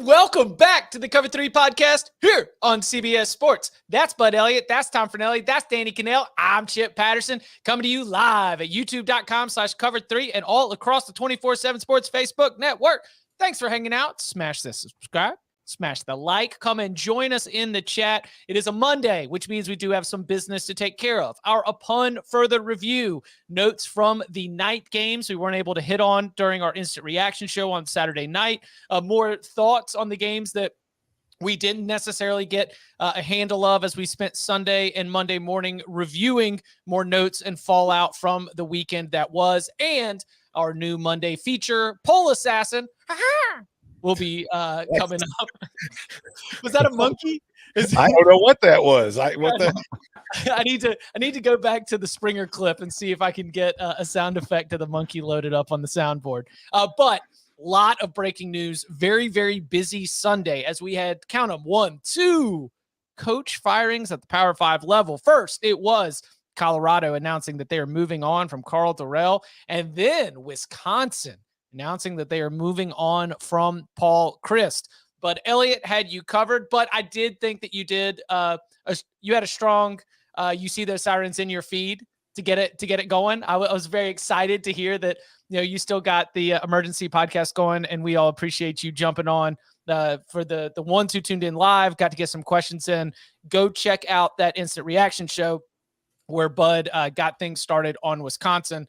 Welcome back to the Cover 3 podcast here on CBS Sports. That's Bud Elliott. That's Tom Fornelli. That's Danny Cannell. I'm Chip Patterson coming to you live at youtube.com/cover3 and all across the 24/7 Sports Facebook network. Thanks for hanging out. Smash the subscribe. Smash the like. Come and join us in the chat. It is a Monday, which means we do have some business to take care of. Our upon further review, notes from the night games we weren't able to hit on during our instant reaction show on Saturday night. More thoughts on the games that we didn't necessarily get a handle of as we spent Sunday and Monday morning reviewing more notes and fallout from the weekend that was. And our new Monday feature, Poll Assassin. Will be coming up. Was that a monkey? I don't know what that was. I need to go back to the Springer clip and see if I can get a sound effect of the monkey loaded up on the soundboard. But lot of breaking news. Very, very busy Sunday as we had, count them, 1, 2 coach firings at the Power 5 level. First, it was Colorado announcing that they are moving on from Karl Dorrell, and then Wisconsin announcing that they are moving on from Paul Chryst. But Elliott had you covered, but I did think that you did. You had a strong, you see those sirens in your feed to get it going. I was very excited to hear that, you still got the emergency podcast going, and we all appreciate you jumping on for the ones who tuned in live, got to get some questions in. Go check out that instant reaction show where Bud got things started on Wisconsin.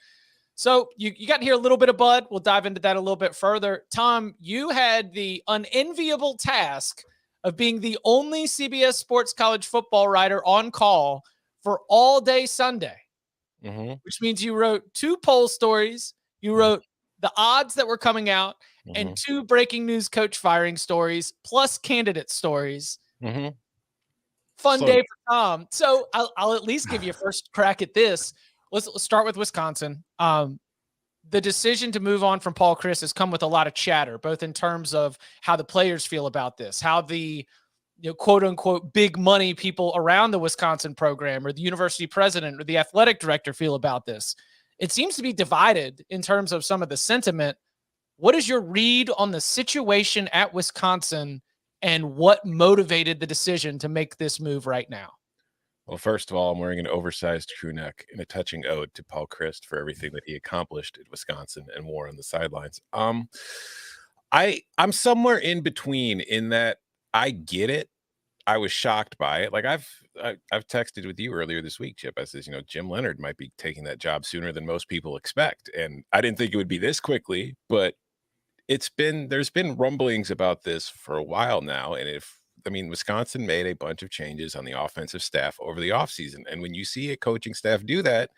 So you got to hear a little bit of Bud. We'll dive into that a little bit further. Tom, you had the unenviable task of being the only CBS Sports college football writer on call for all day Sunday, which means you wrote 2 poll stories. You wrote the odds that were coming out and 2 breaking news coach firing stories plus candidate stories. Fun day for Tom. So I'll at least give you a first crack at this. Let's start with Wisconsin. The decision to move on from Paul Chryst has come with a lot of chatter, both in terms of how the players feel about this, how the quote unquote big money people around the Wisconsin program or the university president or the athletic director feel about this. It seems to be divided in terms of some of the sentiment. What is your read on the situation at Wisconsin and what motivated the decision to make this move right now? Well, first of all, I'm wearing an oversized crew neck in a touching ode to Paul Chryst for everything that he accomplished at Wisconsin and wore on the sidelines. I'm somewhere in between in that I get it. I was shocked by it. Like I've texted with you earlier this week, Chip. I says, Jim Leonhard might be taking that job sooner than most people expect. And I didn't think it would be this quickly, but there's been rumblings about this for a while now. And Wisconsin made a bunch of changes on the offensive staff over the offseason. And when you see a coaching staff do that,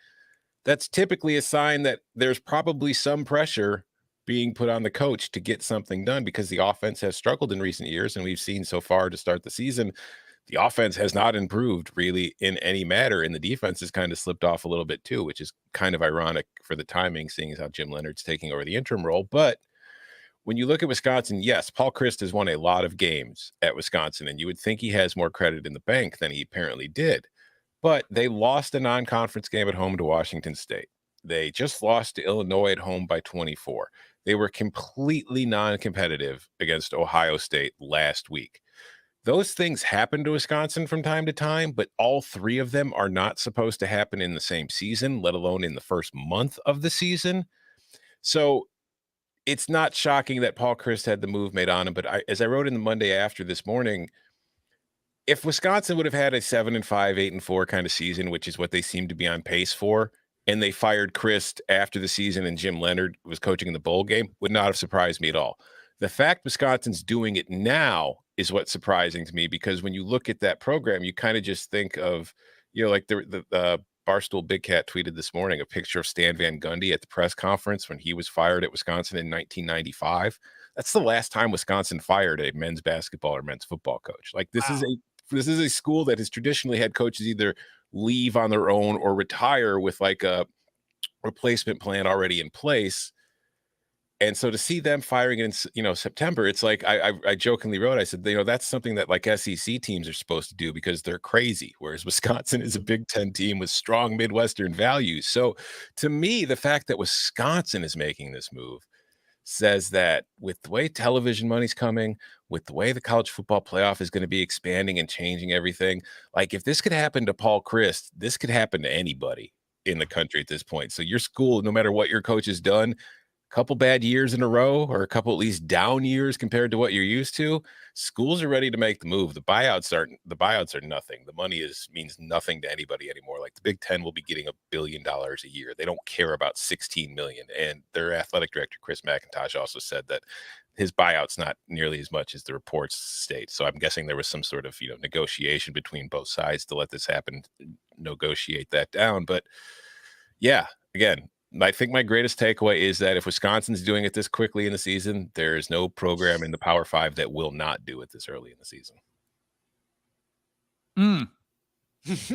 that's typically a sign that there's probably some pressure being put on the coach to get something done because the offense has struggled in recent years. And we've seen so far to start the season, the offense has not improved really in any matter. And the defense has kind of slipped off a little bit too, which is kind of ironic for the timing, seeing as how Jim Leonhard's taking over the interim role. But when you look at Wisconsin, yes, Paul Chryst has won a lot of games at Wisconsin, and you would think he has more credit in the bank than he apparently did. But they lost a non-conference game at home to Washington State. They just lost to Illinois at home by 24. They were completely non-competitive against Ohio State last week. Those things happen to Wisconsin from time to time, but all 3 of them are not supposed to happen in the same season, let alone in the first month of the season. So it's not shocking that Paul Chryst had the move made on him, but as I wrote in the Monday after this morning, if Wisconsin would have had a 7-5, 8-4 kind of season, which is what they seem to be on pace for, and they fired Chryst after the season and Jim Leonhard was coaching in the bowl game, would not have surprised me at all. The fact Wisconsin's doing it now is what's surprising to me, because when you look at that program, you kind of just think of, like the Barstool Big Cat tweeted this morning a picture of Stan Van Gundy at the press conference when he was fired at Wisconsin in 1995. That's the last time Wisconsin fired a men's basketball or men's football coach. Like this is a school that has traditionally had coaches either leave on their own or retire with like a replacement plan already in place. And so to see them firing in, September, it's like I jokingly wrote, I said, that's something that like SEC teams are supposed to do because they're crazy, whereas Wisconsin is a Big Ten team with strong Midwestern values. So to me, the fact that Wisconsin is making this move says that with the way television money's coming, with the way the college football playoff is going to be expanding and changing everything, like if this could happen to Paul Chryst, this could happen to anybody in the country at this point. So your school, no matter what your coach has done, couple bad years in a row or a couple at least down years compared to what you're used to, schools are ready to make the move. The buyouts are nothing. The money means nothing to anybody anymore. Like the Big Ten will be getting $1 billion a year. They don't care about 16 million. And their athletic director, Chris McIntosh, also said that his buyout's not nearly as much as the reports state. So I'm guessing there was some sort of, negotiation between both sides to let this happen, negotiate that down. But yeah, again, I think my greatest takeaway is that if Wisconsin's doing it this quickly in the season, there is no program in the Power Five that will not do it this early in the season. Does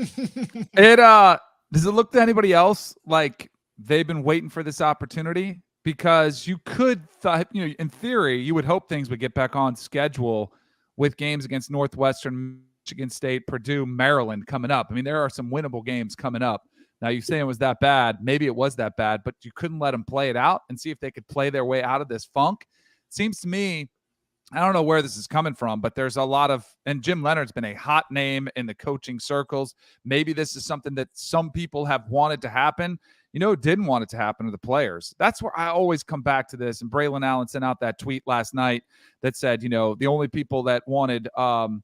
it look to anybody else like they've been waiting for this opportunity? Because you could, in theory, you would hope things would get back on schedule with games against Northwestern, Michigan State, Purdue, Maryland coming up. I mean, there are some winnable games coming up. Now, you say it was that bad. Maybe it was that bad, but you couldn't let them play it out and see if they could play their way out of this funk. Seems to me, I don't know where this is coming from, but there's a lot of, and Jim Leonard's been a hot name in the coaching circles. Maybe this is something that some people have wanted to happen. Didn't want it to happen to the players. That's where I always come back to this. And Braylon Allen sent out that tweet last night that said, the only people that wanted Paul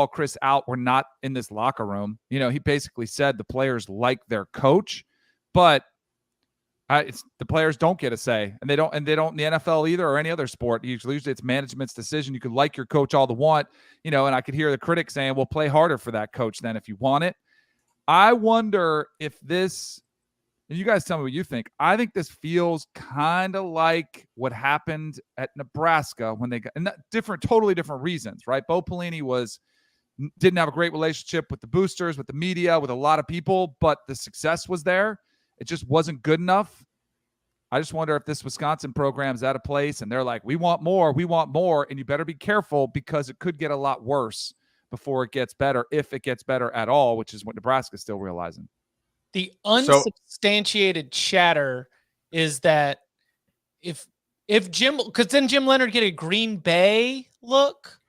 Chryst out were not in this locker room. He basically said the players like their coach, but the players don't get a say, and they don't in the NFL either or any other sport. Usually it's management's decision. You could like your coach all the want, and I could hear the critics saying, well, play harder for that coach then if you want it. I wonder if this, and you guys tell me what you think. I think this feels kind of like what happened at Nebraska when they got, and totally different reasons, right? Bo Pelini didn't have a great relationship with the boosters, with the media, with a lot of people, but the success was there. It just wasn't good enough. I just wonder if this Wisconsin program's at a place and they're like, we want more, and you better be careful because it could get a lot worse before it gets better, if it gets better at all, which is what Nebraska's still realizing. The unsubstantiated chatter is that if Jim, because then Jim Leonard get a Green Bay look,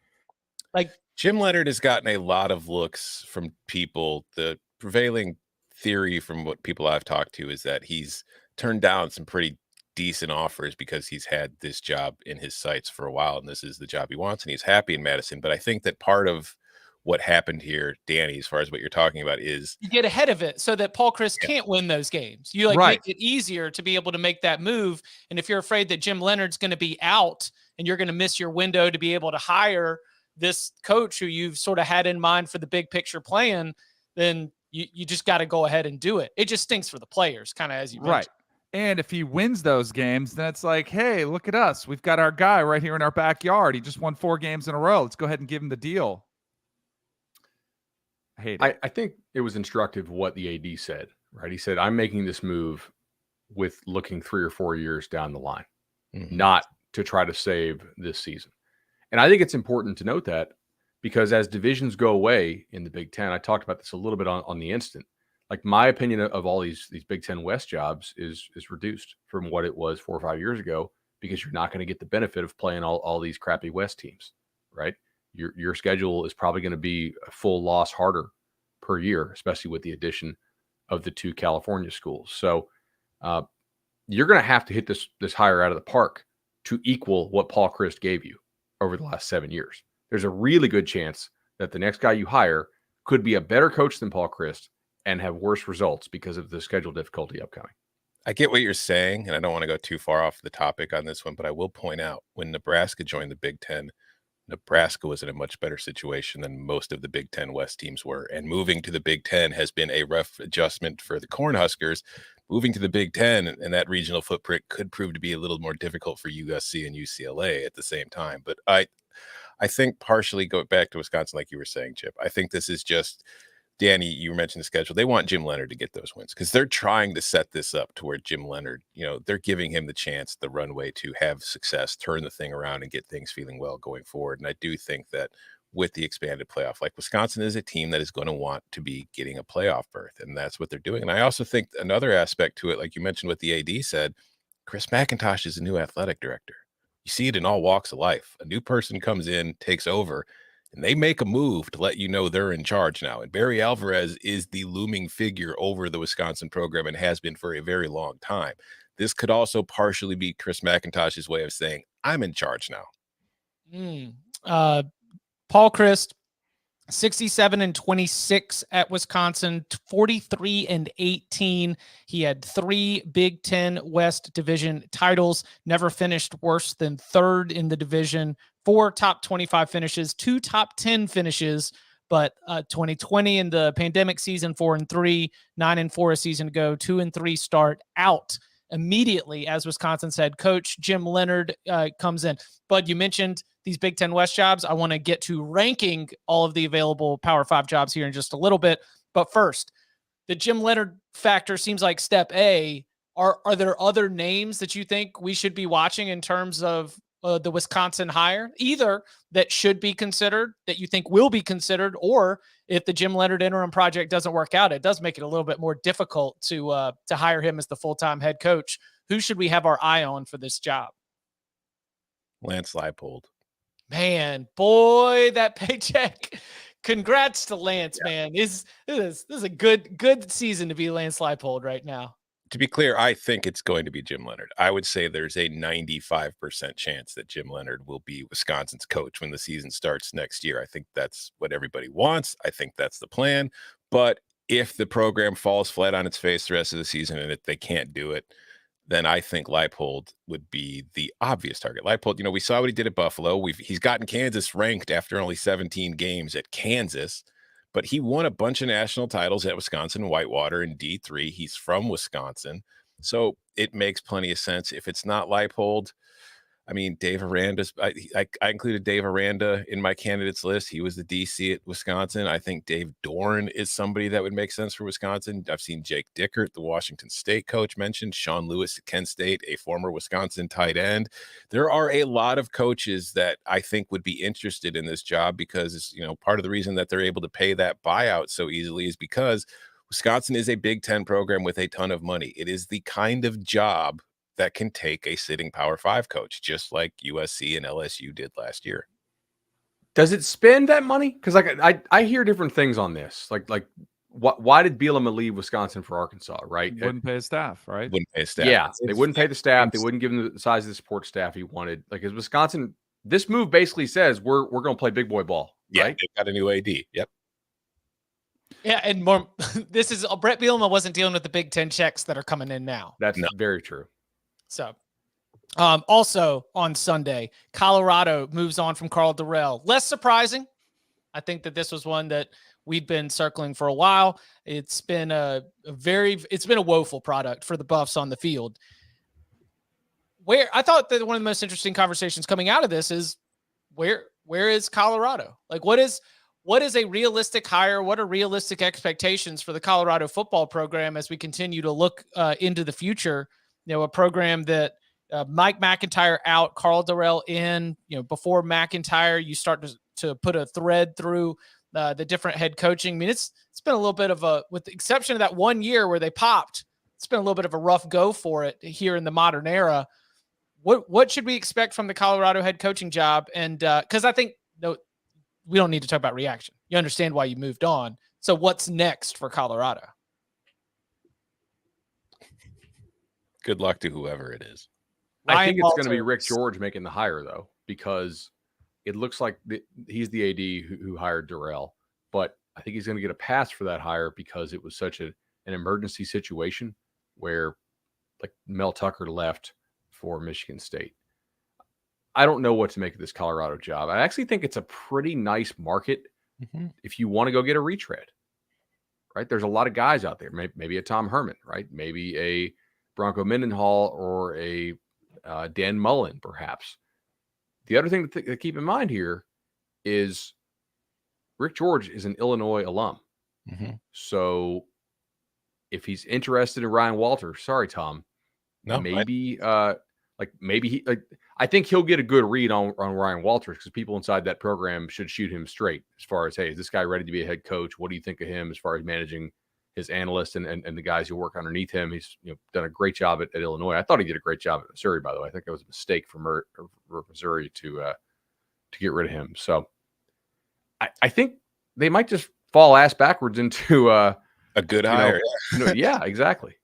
like Jim Leonard has gotten a lot of looks from people. The prevailing theory from what people I've talked to is that he's turned down some pretty decent offers because he's had this job in his sights for a while, and this is the job he wants, and he's happy in Madison. But I think that part of what happened here, Danny, as far as what you're talking about, is you get ahead of it so that Paul Chryst can't win those games. You make it easier to be able to make that move. And if you're afraid that Jim Leonard's going to be out and you're going to miss your window to be able to hire this coach who you've sort of had in mind for the big picture plan, then you just got to go ahead and do it. It just stinks for the players, kind of as you mentioned. Right. And if he wins those games, then it's like, hey, look at us. We've got our guy right here in our backyard. He just won 4 games in a row. Let's go ahead and give him the deal. I hate it. I think it was instructive what the AD said, right? He said, I'm making this move with looking 3 or 4 years down the line, not to try to save this season. And I think it's important to note that because as divisions go away in the Big Ten, I talked about this a little bit on the instant. Like my opinion of all these Big Ten West jobs is reduced from what it was 4 or 5 years ago because you're not going to get the benefit of playing all these crappy West teams, right? Your schedule is probably going to be a full loss harder per year, especially with the addition of the 2 California schools. So you're going to have to hit this hire out of the park to equal what Paul Chryst gave you over the last 7 years. There's a really good chance that the next guy you hire could be a better coach than Paul Chryst and have worse results because of the schedule difficulty upcoming. I get what you're saying, and I don't want to go too far off the topic on this one, but I will point out when Nebraska joined the Big Ten, Nebraska was in a much better situation than most of the Big Ten West teams were. And moving to the Big Ten has been a rough adjustment for the Cornhuskers. Moving to the Big Ten and that regional footprint could prove to be a little more difficult for USC and UCLA at the same time. But I think partially go back to Wisconsin, like you were saying, Chip. I think this is just, Danny, you mentioned the schedule. They want Jim Leonard to get those wins because they're trying to set this up to where Jim Leonard, they're giving him the chance, the runway to have success, turn the thing around and get things feeling well going forward. And I do think that with the expanded playoff, like Wisconsin is a team that is going to want to be getting a playoff berth, and that's what they're doing. And I also think another aspect to it, like you mentioned what the AD said, Chris McIntosh is the new athletic director. You see it in all walks of life. A new person comes in, takes over, and they make a move to let you know they're in charge now. And Barry Alvarez is the looming figure over the Wisconsin program and has been for a very long time. This could also partially be Chris McIntosh's way of saying, I'm in charge now. Paul Chryst, 67-26 at Wisconsin, 43-18. He had 3 Big Ten West Division titles, never finished worse than 3rd in the division, 4 top 25 finishes, 2 top 10 finishes, but 2020 in the pandemic season, 4-3, 9-4 a season ago, 2-3 start out immediately as Wisconsin's head coach. Jim Leonhard comes in. Bud, you mentioned these Big Ten West jobs. I want to get to ranking all of the available Power 5 jobs here in just a little bit. But first, the Jim Leonhard factor seems like step A. Are there other names that you think we should be watching in terms of the Wisconsin hire, either that should be considered, that you think will be considered, or if the Jim Leonhard interim project doesn't work out, it does make it a little bit more difficult to hire him as the full-time head coach. Who should we have our eye on for this job? Lance Leipold. Man, boy, that paycheck. Congrats to Lance, man. This is a good season to be Lance Leipold right now. To be clear, I think it's going to be Jim Leonhard. I would say there's a 95% chance that Jim Leonhard will be Wisconsin's coach when the season starts next year. I think that's what everybody wants. I think that's the plan. But if the program falls flat on its face the rest of the season and if they can't do it, then I think Leipold would be the obvious target. Leipold, we saw what he did at Buffalo. He's gotten Kansas ranked after only 17 games at Kansas, but he won a bunch of national titles at Wisconsin, Whitewater, and D3. He's from Wisconsin, so it makes plenty of sense. If it's not Leipold, I mean, Dave Aranda's. I included Dave Aranda in my candidates list. He was the DC at Wisconsin. I think Dave Doran is somebody that would make sense for Wisconsin. I've seen Jake Dickert, the Washington State coach, mentioned. Sean Lewis at Kent State, a former Wisconsin tight end. There are a lot of coaches that I think would be interested in this job because, part of the reason that they're able to pay that buyout so easily is because Wisconsin is a Big Ten program with a ton of money. It is the kind of job that can take a sitting Power 5 coach, just like USC and LSU did last year. Does it spend that money? Because I hear different things on this. Why did Bielema leave Wisconsin for Arkansas? Right? Wouldn't pay his staff, right? Wouldn't pay his staff. Yeah, they wouldn't pay the staff. They wouldn't give him the size of the support staff he wanted. Is Wisconsin? This move basically says we're going to play big boy ball. Yeah, right? they've got a new AD. Yep. Yeah, and more. This is Brett Bielema wasn't dealing with the Big Ten checks that are coming in now. That's very true. So, also on Sunday, Colorado moves on from Karl Dorrell. Less surprising. I think that this was one that we'd been circling for a while. It's been a woeful product for the Buffs on the field. Where I thought that one of the most interesting conversations coming out of this is where is Colorado? What is a realistic hire? What are realistic expectations for the Colorado football program as we continue to look into the future? A program that Mike McIntyre out, Karl Dorrell in, before McIntyre, you start to put a thread through the different head coaching. I mean, it's been a little bit of with the exception of that 1 year where they popped, it's been a little bit of a rough go for it here in the modern era. What should we expect from the Colorado head coaching job? And because I think we don't need to talk about reaction. You understand why you moved on. So what's next for Colorado? Good luck to whoever it is. I think it's going to be Rick George making the hire, though, because it looks like he's the AD who hired Dorrell. But I think he's going to get a pass for that hire because it was such an emergency situation where Mel Tucker left for Michigan State. I don't know what to make of this Colorado job. I actually think it's a pretty nice market if you want to go get a retread, right? There's a lot of guys out there, maybe a Tom Herman, right? Maybe a Bronco Mendenhall or a Dan Mullen, perhaps. The other thing to keep in mind here is Rick George is an Illinois alum. So if he's interested in Ryan Walters, sorry, Tom, maybe I think he'll get a good read on Ryan Walters because people inside that program should shoot him straight as far as, hey, is this guy ready to be a head coach? What do you think of him as far as managing his analysts and the guys who work underneath him. He's done a great job at Illinois. I thought he did a great job at Missouri, by the way. I think it was a mistake for Missouri to get rid of him. So I think they might just fall ass backwards into a good hire. Yeah, exactly.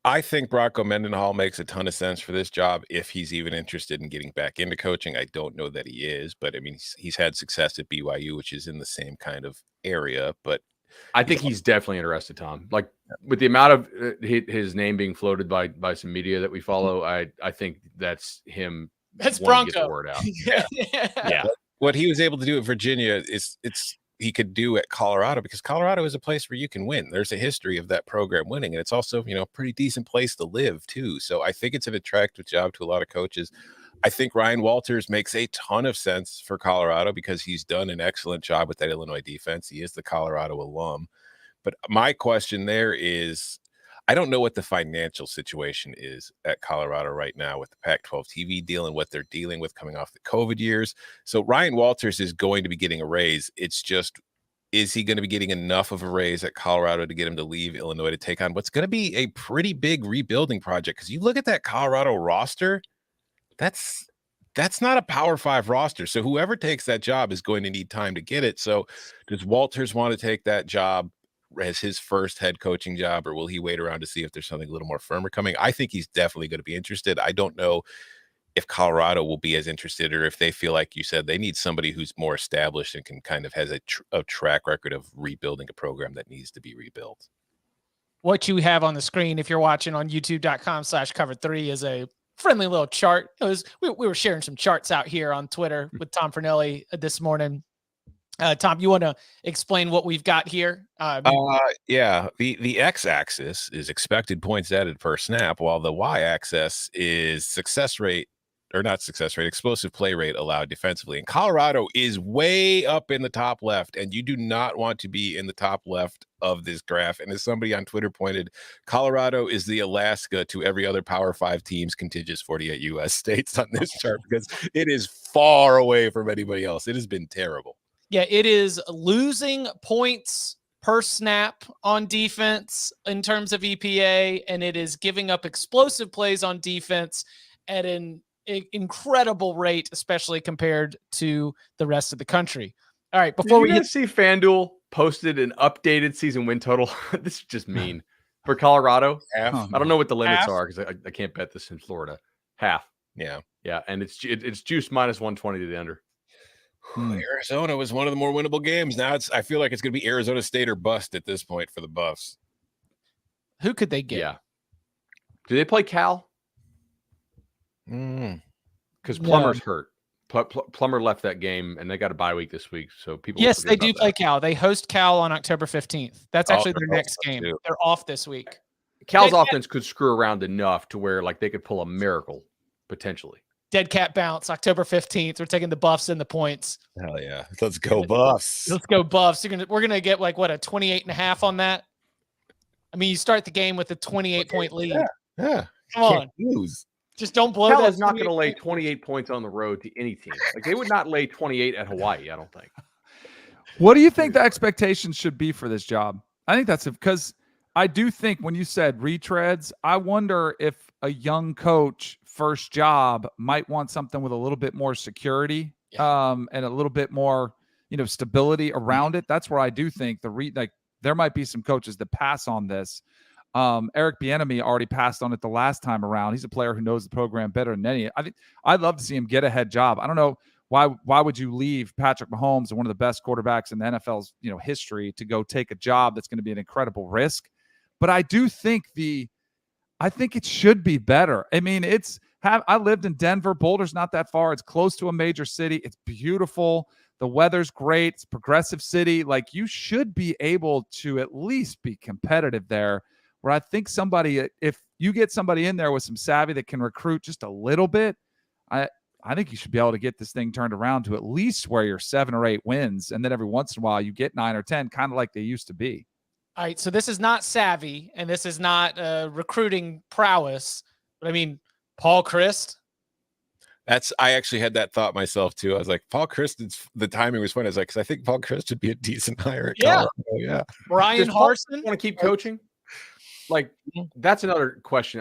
I think Bronco Mendenhall makes a ton of sense for this job if he's even interested in getting back into coaching. I don't know that he is, but I mean, he's had success at BYU, which is in the same kind of area. But I think he's definitely interested, Tom. Like with the amount of his name being floated by some media that we follow, I think that's him. That's wanting Bronco. to get the word out. Yeah. What he was able to do at Virginia he could do at Colorado, because Colorado is a place where you can win. There's a history of that program winning, and it's also, a pretty decent place to live too. So I think it's an attractive job to a lot of coaches. I think Ryan Walters makes a ton of sense for Colorado because he's done an excellent job with that Illinois defense. He is the Colorado alum. But my question there is, I don't know what the financial situation is at Colorado right now with the Pac-12 TV deal and what they're dealing with coming off the COVID years. So Ryan Walters is going to be getting a raise. It's just, is he going to be getting enough of a raise at Colorado to get him to leave Illinois to take on what's going to be a pretty big rebuilding project? Because you look at that Colorado roster, that's not a Power 5 roster. So whoever takes that job is going to need time to get it. So does Walters want to take that job as his first head coaching job, or will he wait around to see if there's something a little more firmer coming? I think he's definitely going to be interested. I don't know if Colorado will be as interested, or if they feel like you said they need somebody who's more established and can kind of has a track record of rebuilding a program that needs to be rebuilt. What you have on the screen, if you're watching on youtube.com/cover3, is a friendly little chart. We were sharing some charts out here on Twitter with Tom Fornelli this morning. Tom, you want to explain what we've got here? Yeah. The x-axis is expected points added per snap, while the y-axis is explosive play rate allowed defensively. And Colorado is way up in the top left, and you do not want to be in the top left of this graph. And as somebody on Twitter pointed, Colorado is the Alaska to every other Power 5 team's contiguous 48 U.S. states on this chart, because it is far away from anybody else. It has been terrible. Yeah, it is losing points per snap on defense in terms of EPA, and it is giving up explosive plays on defense at an incredible rate, especially compared to the rest of the country. All right, before we see FanDuel posted an updated season win total. This is just mean for Colorado. Half. I don't know what the limits are because I can't bet this in Florida. Half. Yeah, and it's juice minus 120 to the under. Arizona was one of the more winnable games. Now I feel like it's going to be Arizona State or bust at this point for the Buffs. Who could they get? Yeah. Do they play Cal? Because Plummer's hurt. Plummer left that game, and they got a bye week this week. So people. Yes, they do play Cal. They host Cal on October 15th. That's actually their next game. Too. They're off this week. Cal's offense could screw around enough to where they could pull a miracle potentially. Dead cat bounce, October 15th. We're taking the Buffs and the points. Hell yeah. Let's go Buffs. Let's go Buffs. We're going to get a 28.5 on that. I mean, you start the game with a 28-point lead. Yeah. Come on. Lose. Just don't blow Cal that. is not going to lay 28 points on the road to any team. They would not lay 28 at Hawaii, I don't think. What do you think the expectations should be for this job? I think that's because I do think when you said retreads, I wonder if a young coach first job might want something with a little bit more security and a little bit more, stability around it. That's where I do think there might be some coaches that pass on this. Eric Bieniemy already passed on it the last time around. He's a player who knows the program better than any. I think I'd love to see him get a head job. I don't know why would you leave Patrick Mahomes, one of the best quarterbacks in the NFL's history, to go take a job that's going to be an incredible risk. But I do think I think it should be better. I mean, I lived in Denver. Boulder's not that far. It's close to a major city. It's beautiful. The weather's great. It's a progressive city. You should be able to at least be competitive there, where I think if you get somebody in there with some savvy that can recruit just a little bit, I think you should be able to get this thing turned around to at least where you're 7 or 8 wins. And then every once in a while you get 9 or 10, kind of like they used to be. All right, so this is not savvy, and this is not recruiting prowess, but I mean, Paul Chryst. I actually had that thought myself too. I was like, Paul Chryst, the timing was funny. I was like, because I think Paul Chryst would be a decent hire at Colorado. Yeah. Brian Does Paul Harsin want to keep coaching? Like, that's another question.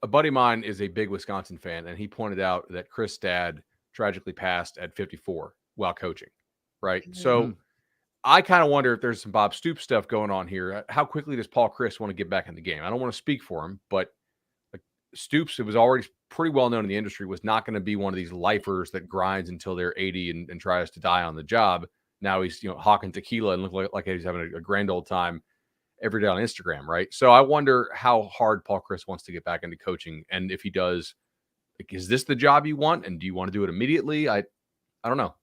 A buddy of mine is a big Wisconsin fan, and he pointed out that Chris' dad tragically passed at 54 while coaching, right? So I kind of wonder if there's some Bob Stoops stuff going on here. How quickly does Paul Chryst want to get back in the game? I don't want to speak for him, but like Stoops, who was already pretty well known in the industry, was not going to be one of these lifers that grinds until they're 80 and tries to die on the job. Now he's hawking tequila and look like he's having a grand old time every day on Instagram, right? So I wonder how hard Paul Chryst wants to get back into coaching, and if he does, like, is this the job you want, and do you want to do it immediately? I don't know.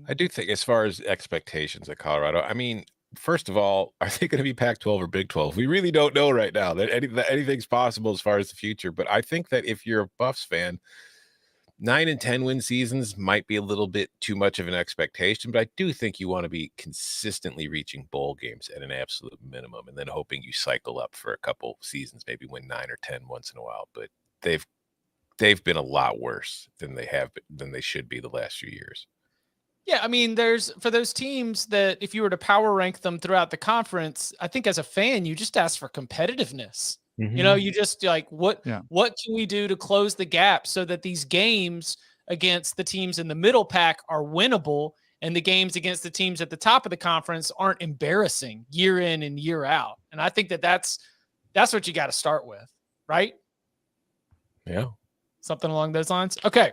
I do think, as far as expectations at Colorado, I mean, first of all, are they going to be Pac-12 or Big 12? We really don't know right now. That anything's possible as far as the future. But I think that if you're a Buffs fan, 9 and 10 win seasons might be a little bit too much of an expectation. But I do think you want to be consistently reaching bowl games at an absolute minimum, and then hoping you cycle up for a couple seasons, maybe win 9 or 10 once in a while. But they've been a lot worse than they should be the last few years. Yeah, I mean, there's for those teams that if you were to power rank them throughout the conference, I think as a fan, you just ask for competitiveness. You just like, what can we do to close the gap so that these games against the teams in the middle pack are winnable, and the games against the teams at the top of the conference aren't embarrassing year in and year out. And I think that's what you got to start with, right? Yeah. Something along those lines. Okay.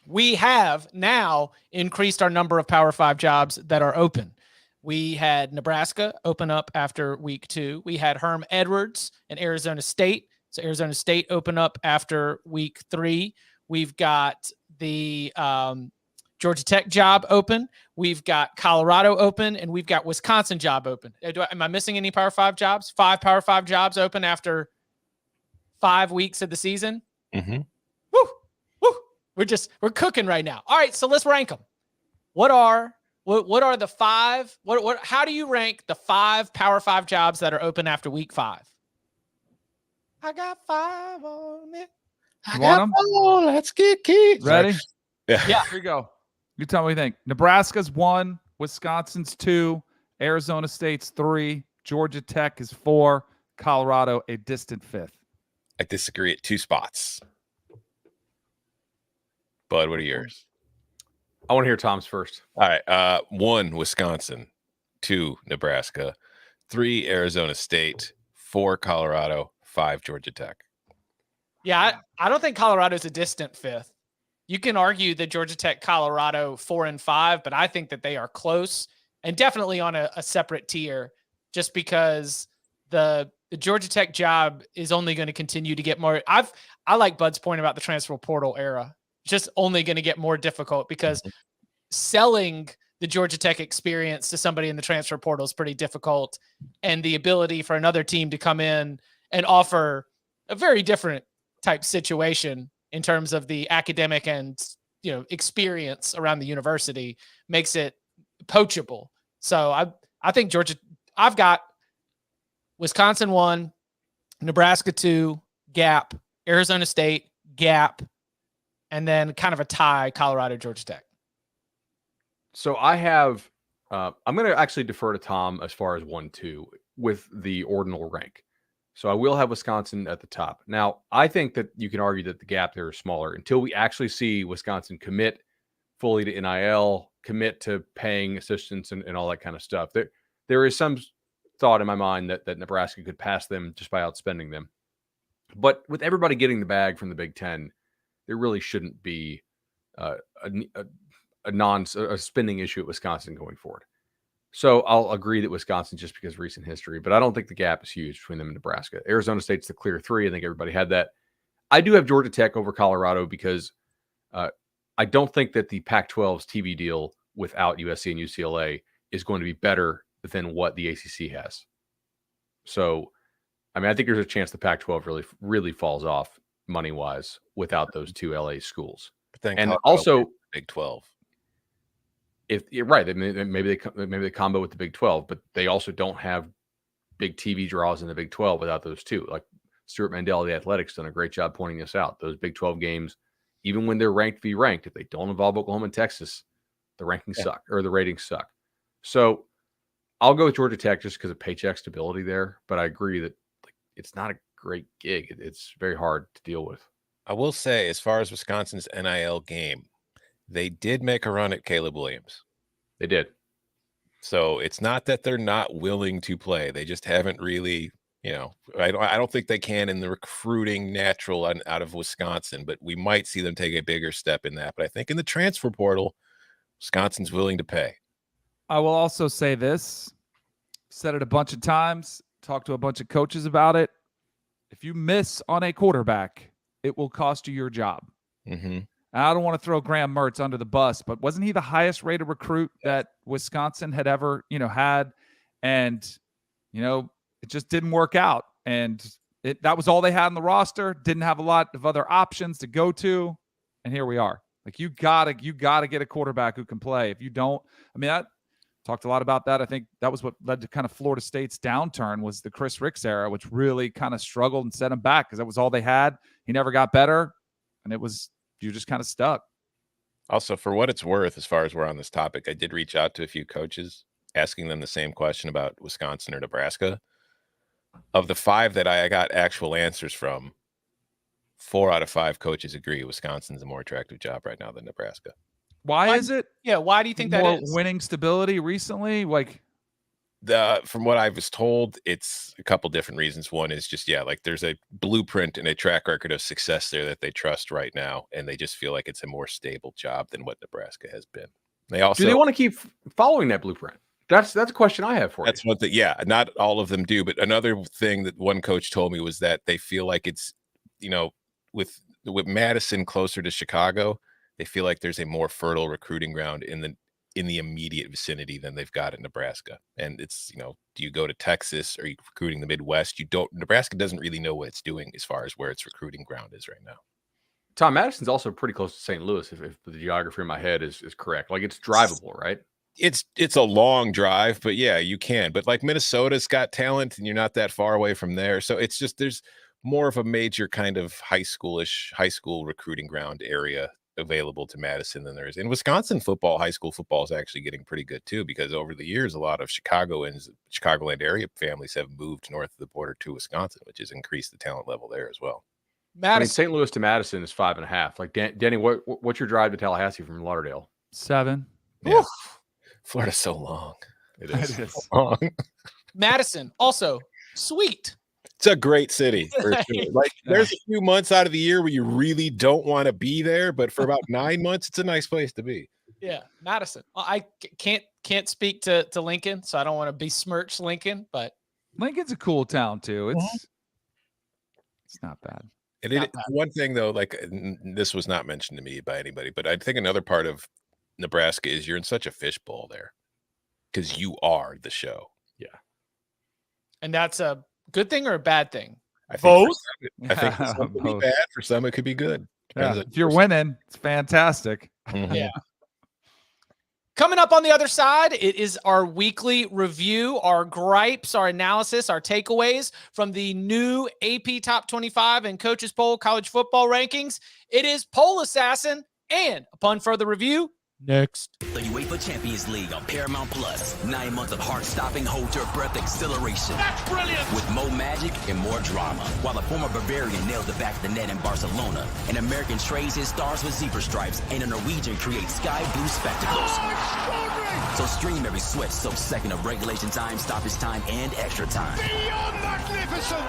We have now increased our number of Power 5 jobs that are open. We had Nebraska open up after week 2. We had Herm Edwards and Arizona State. So Arizona State open up after week 3. We've got the Georgia Tech job open. We've got Colorado open, and we've got Wisconsin job open. Am I missing any Power 5 jobs? 5 Power 5 jobs open after 5 weeks of the season. Mm-hmm. Woo! We're cooking right now. All right, so let's rank them. What are the 5? How do you rank the 5 Power 5 jobs that are open after week 5? I got 5 on it. You want them? Oh, let's get kicked. Ready? Yeah. Here we go. You tell me what you think. Nebraska's 1, Wisconsin's 2, Arizona State's 3, Georgia Tech is 4, Colorado a distant 5th. I disagree at 2 spots. Bud, what are yours? I want to hear Tom's first. All right. 1, Wisconsin. 2, Nebraska. 3, Arizona State. 4, Colorado. 5, Georgia Tech. Yeah, I don't think Colorado's a distant 5th. You can argue that Georgia Tech, Colorado 4 and 5, but I think that they are close and definitely on a separate tier, just because the Georgia Tech job is only going to continue to get more. I like Bud's point about the transfer portal era. Just only going to get more difficult, because selling the Georgia Tech experience to somebody in the transfer portal is pretty difficult. And the ability for another team to come in and offer a very different type situation in terms of the academic and, experience around the university makes it poachable. So I think I've got Wisconsin 1, Nebraska 2, gap, Arizona State, gap, and then kind of a tie, Colorado, Georgia Tech. So I have, I'm going to actually defer to Tom as far as 1-2 with the ordinal rank. So I will have Wisconsin at the top. Now, I think that you can argue that the gap there is smaller until we actually see Wisconsin commit fully to NIL, commit to paying assistants and all that kind of stuff. There is some thought in my mind that Nebraska could pass them just by outspending them. But with everybody getting the bag from the Big Ten, there really shouldn't be a spending issue at Wisconsin going forward. So I'll agree that Wisconsin, just because of recent history, but I don't think the gap is huge between them and Nebraska. Arizona State's the clear 3. I think everybody had that. I do have Georgia Tech over Colorado because I don't think that the Pac-12's TV deal without USC and UCLA is going to be better than what the ACC has. So, I mean, I think there's a chance the Pac-12 really, really falls off money-wise without those 2 LA schools. But then and also Big 12. If you're right, maybe they combo with the Big 12, but they also don't have big TV draws in the Big 12 without those 2. Like, Stuart Mandel of The Athletic's done a great job pointing this out. Those Big 12 games, even when they're ranked v. ranked, if they don't involve Oklahoma and Texas, the rankings suck, or the ratings suck. So I'll go with Georgia Tech just because of paycheck stability there. But I agree that it's not a great gig. It's very hard to deal with. I will say, as far as Wisconsin's NIL game, they did make a run at Caleb Williams. They did. So it's not that they're not willing to play. They just haven't really, I don't think they can in the recruiting natural out of Wisconsin, but we might see them take a bigger step in that. But I think in the transfer portal, Wisconsin's willing to pay. I will also say this, said it a bunch of times, talked to a bunch of coaches about it. If you miss on a quarterback, it will cost you your job. Mm-hmm. I don't want to throw Graham Mertz under the bus, but wasn't he the highest rated recruit that Wisconsin had ever, had? And, it just didn't work out. And that was all they had on the roster. Didn't have a lot of other options to go to. And here we are. Like, you gotta get a quarterback who can play. If you don't, I talked a lot about that. I think that was what led to kind of Florida State's downturn, was the Chris Ricks era, which really kind of struggled and set him back because that was all they had. He never got better. And you're just kind of stuck. Also, for what it's worth, as far as we're on this topic, I did reach out to a few coaches asking them the same question about Wisconsin or Nebraska. Of the 5 that I got actual answers from, 4 out of 5 coaches agree Wisconsin's a more attractive job right now than Nebraska. Why is it? Yeah, why do you think that is? Winning stability recently? From what I was told, it's a couple different reasons. One is just, there's a blueprint and a track record of success there that they trust right now, and they just feel like it's a more stable job than what Nebraska has been. Do they want to keep following that blueprint? That's a question I have for you. That's what not all of them do. But another thing that one coach told me was that they feel like it's, with Madison closer to Chicago, they feel like there's a more fertile recruiting ground in the immediate vicinity than they've got in Nebraska. And it's, do you go to Texas? Are you recruiting the Midwest? Nebraska doesn't really know what it's doing as far as where its recruiting ground is right now. Tom, Madison's also pretty close to St. Louis, if the geography in my head is correct. Like, it's drivable, right? It's a long drive, but yeah, you can. But like, Minnesota's got talent, and you're not that far away from there. So it's just, there's more of a major kind of high school recruiting ground area available to Madison than there is in Wisconsin. High school football is actually getting pretty good too, because over the years, a lot of Chicagoland area families have moved north of the border to Wisconsin, which has increased the talent level there as well. St. Louis to Madison is 5.5. Like, Denny, what's your drive to Tallahassee from Lauderdale? 7. Yeah. Florida's so long. It is. So long. Madison, also sweet. It's a great city for sure. Like, there's a few months out of the year where you really don't want to be there, but for about 9 months, it's a nice place to be. Yeah, Madison. I can't speak to Lincoln, so I don't want to besmirch Lincoln, but Lincoln's a cool town too. It's not bad. One thing though, like, this was not mentioned to me by anybody, but I think another part of Nebraska is you're in such a fishbowl there because you are the show. Yeah. And that's a good thing or a bad thing? Both. I think for some it could be bad. For some it could be good. Yeah. If you're winning, it's fantastic. Mm-hmm. Yeah. Coming up on the other side, it is our weekly review, our gripes, our analysis, our takeaways from the new AP Top 25 and Coaches Poll college football rankings. It is Poll Assassin, and upon further review, next. The UEFA Champions League on Paramount Plus. 9 months of heart-stopping, hold-your-breath exhilaration. That's brilliant! With more magic and more drama. While a former Bavarian nails the back of the net in Barcelona, an American trades his stars with zebra stripes, and a Norwegian creates sky blue spectacles. So stream every sweat-soaked second of regulation time, stoppage time, and extra time. Beyond magnificent!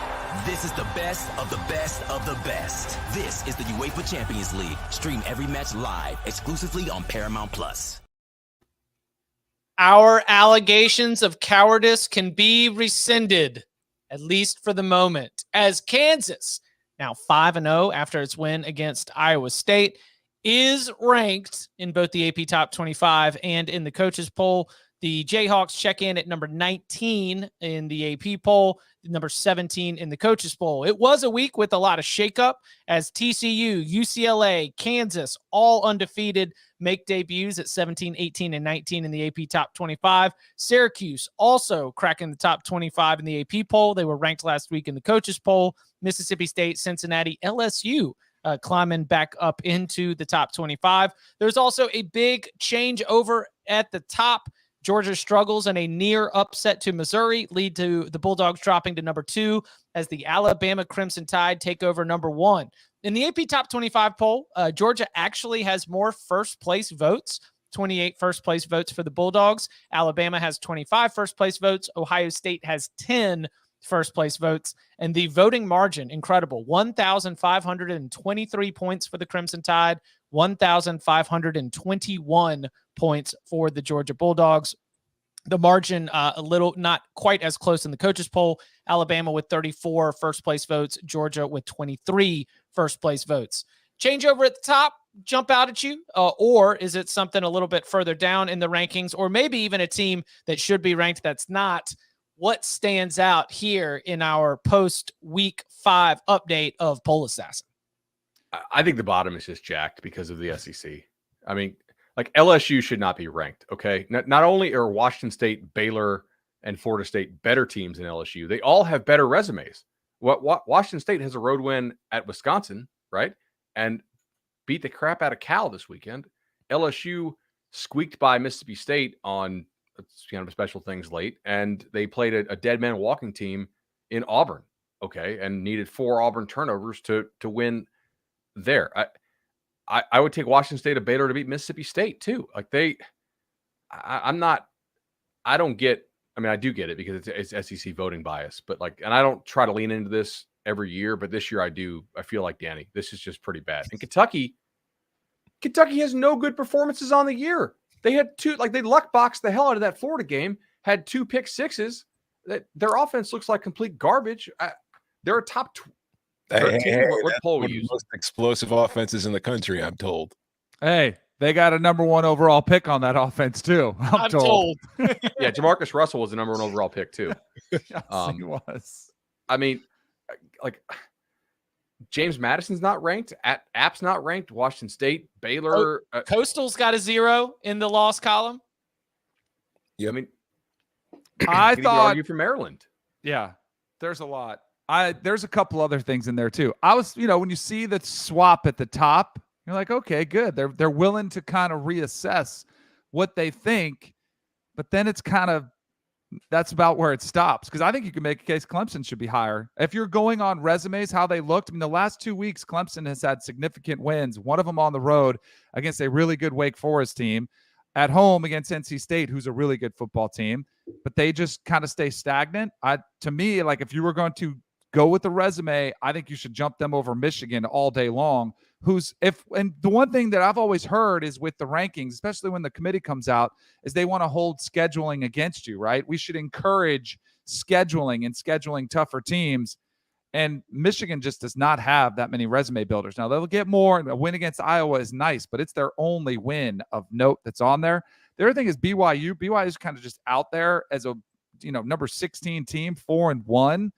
This is the best of the best of the best. This is the UEFA Champions League. Stream every match live, exclusively on Paramount Plus. Our allegations of cowardice can be rescinded, at least for the moment, as Kansas, now 5-0 after its win against Iowa State, is ranked in both the AP Top 25 and in the Coaches Poll The Jayhawks check in at number 19 in the AP poll, number 17 in the coaches poll. It was a week with a lot of shakeup as TCU, UCLA, Kansas, all undefeated, make debuts at 17, 18, and 19 in the AP top 25. Syracuse also cracking the top 25 in the AP poll. They were ranked last week in the coaches poll. Mississippi State, Cincinnati, LSU climbing back up into the top 25. There's also a big change over at the top. Georgia struggles and a near upset to Missouri lead to the Bulldogs dropping to number 2 as the Alabama Crimson Tide take over number 1. In the AP Top 25 poll, Georgia actually has more first-place votes, 28 first-place votes for the Bulldogs. Alabama has 25 first-place votes. Ohio State has 10 first-place votes. And the voting margin, incredible, 1,523 points for the Crimson Tide, 1,521 points for the Georgia Bulldogs. The margin a little not quite as close in the coaches poll. Alabama with 34 first-place votes, Georgia with 23 first-place votes. Changeover at the top jump out at you, or is it something a little bit further down in the rankings, or maybe even a team that should be ranked that's not? What stands out here in our post-week 5 update of Poll Assassin? I think the bottom is just jacked because of the SEC. I mean, like LSU should not be ranked, okay? Not only are Washington State, Baylor, and Florida State better teams than LSU, they all have better resumes. Washington State has a road win at Wisconsin, right? And beat the crap out of Cal this weekend. LSU squeaked by Mississippi State on kind of special things late, and they played a dead man walking team in Auburn, okay, and needed 4 Auburn turnovers to win there. I would take Washington State or Baylor to beat Mississippi State too. Like I don't get. I mean, I do get it because it's SEC voting bias, but like, and I don't try to lean into this every year, but this year I do. I feel like Danny, this is just pretty bad. And Kentucky has no good performances on the year. They had 2, like they luck boxed the hell out of that Florida game. Had 2 pick sixes. That their offense looks like complete garbage. They're a top 13. What poll we use? Most explosive offenses in the country, I'm told. Hey, they got a number 1 overall pick on that offense too. I'm told. Yeah, Jamarcus Russell was the number 1 overall pick too. Yes, he was. I mean, like James Madison's not ranked. App's not ranked. Washington State, Baylor. Coastal's got a 0 in the loss column. Yeah, I mean, I thought argue for Maryland. Yeah, there's a lot. There's a couple other things in there too. I was, when you see the swap at the top, you're like, okay, good. They're willing to kind of reassess what they think, but then it's kind of that's about where it stops. Because I think you can make a case Clemson should be higher. If you're going on resumes, how they looked, I mean, the last 2 weeks, Clemson has had significant wins. One of them on the road against a really good Wake Forest team, at home against NC State, who's a really good football team, but they just kind of stay stagnant. To me, like if you were going to go with the resume, I think you should jump them over Michigan all day long. And the one thing that I've always heard is with the rankings, especially when the committee comes out, is they want to hold scheduling against you, right? We should encourage scheduling and scheduling tougher teams. And Michigan just does not have that many resume builders. Now they'll get more. A win against Iowa is nice, but it's their only win of note that's on there. The other thing is BYU. BYU is kind of just out there as a number 16 team, 4-1,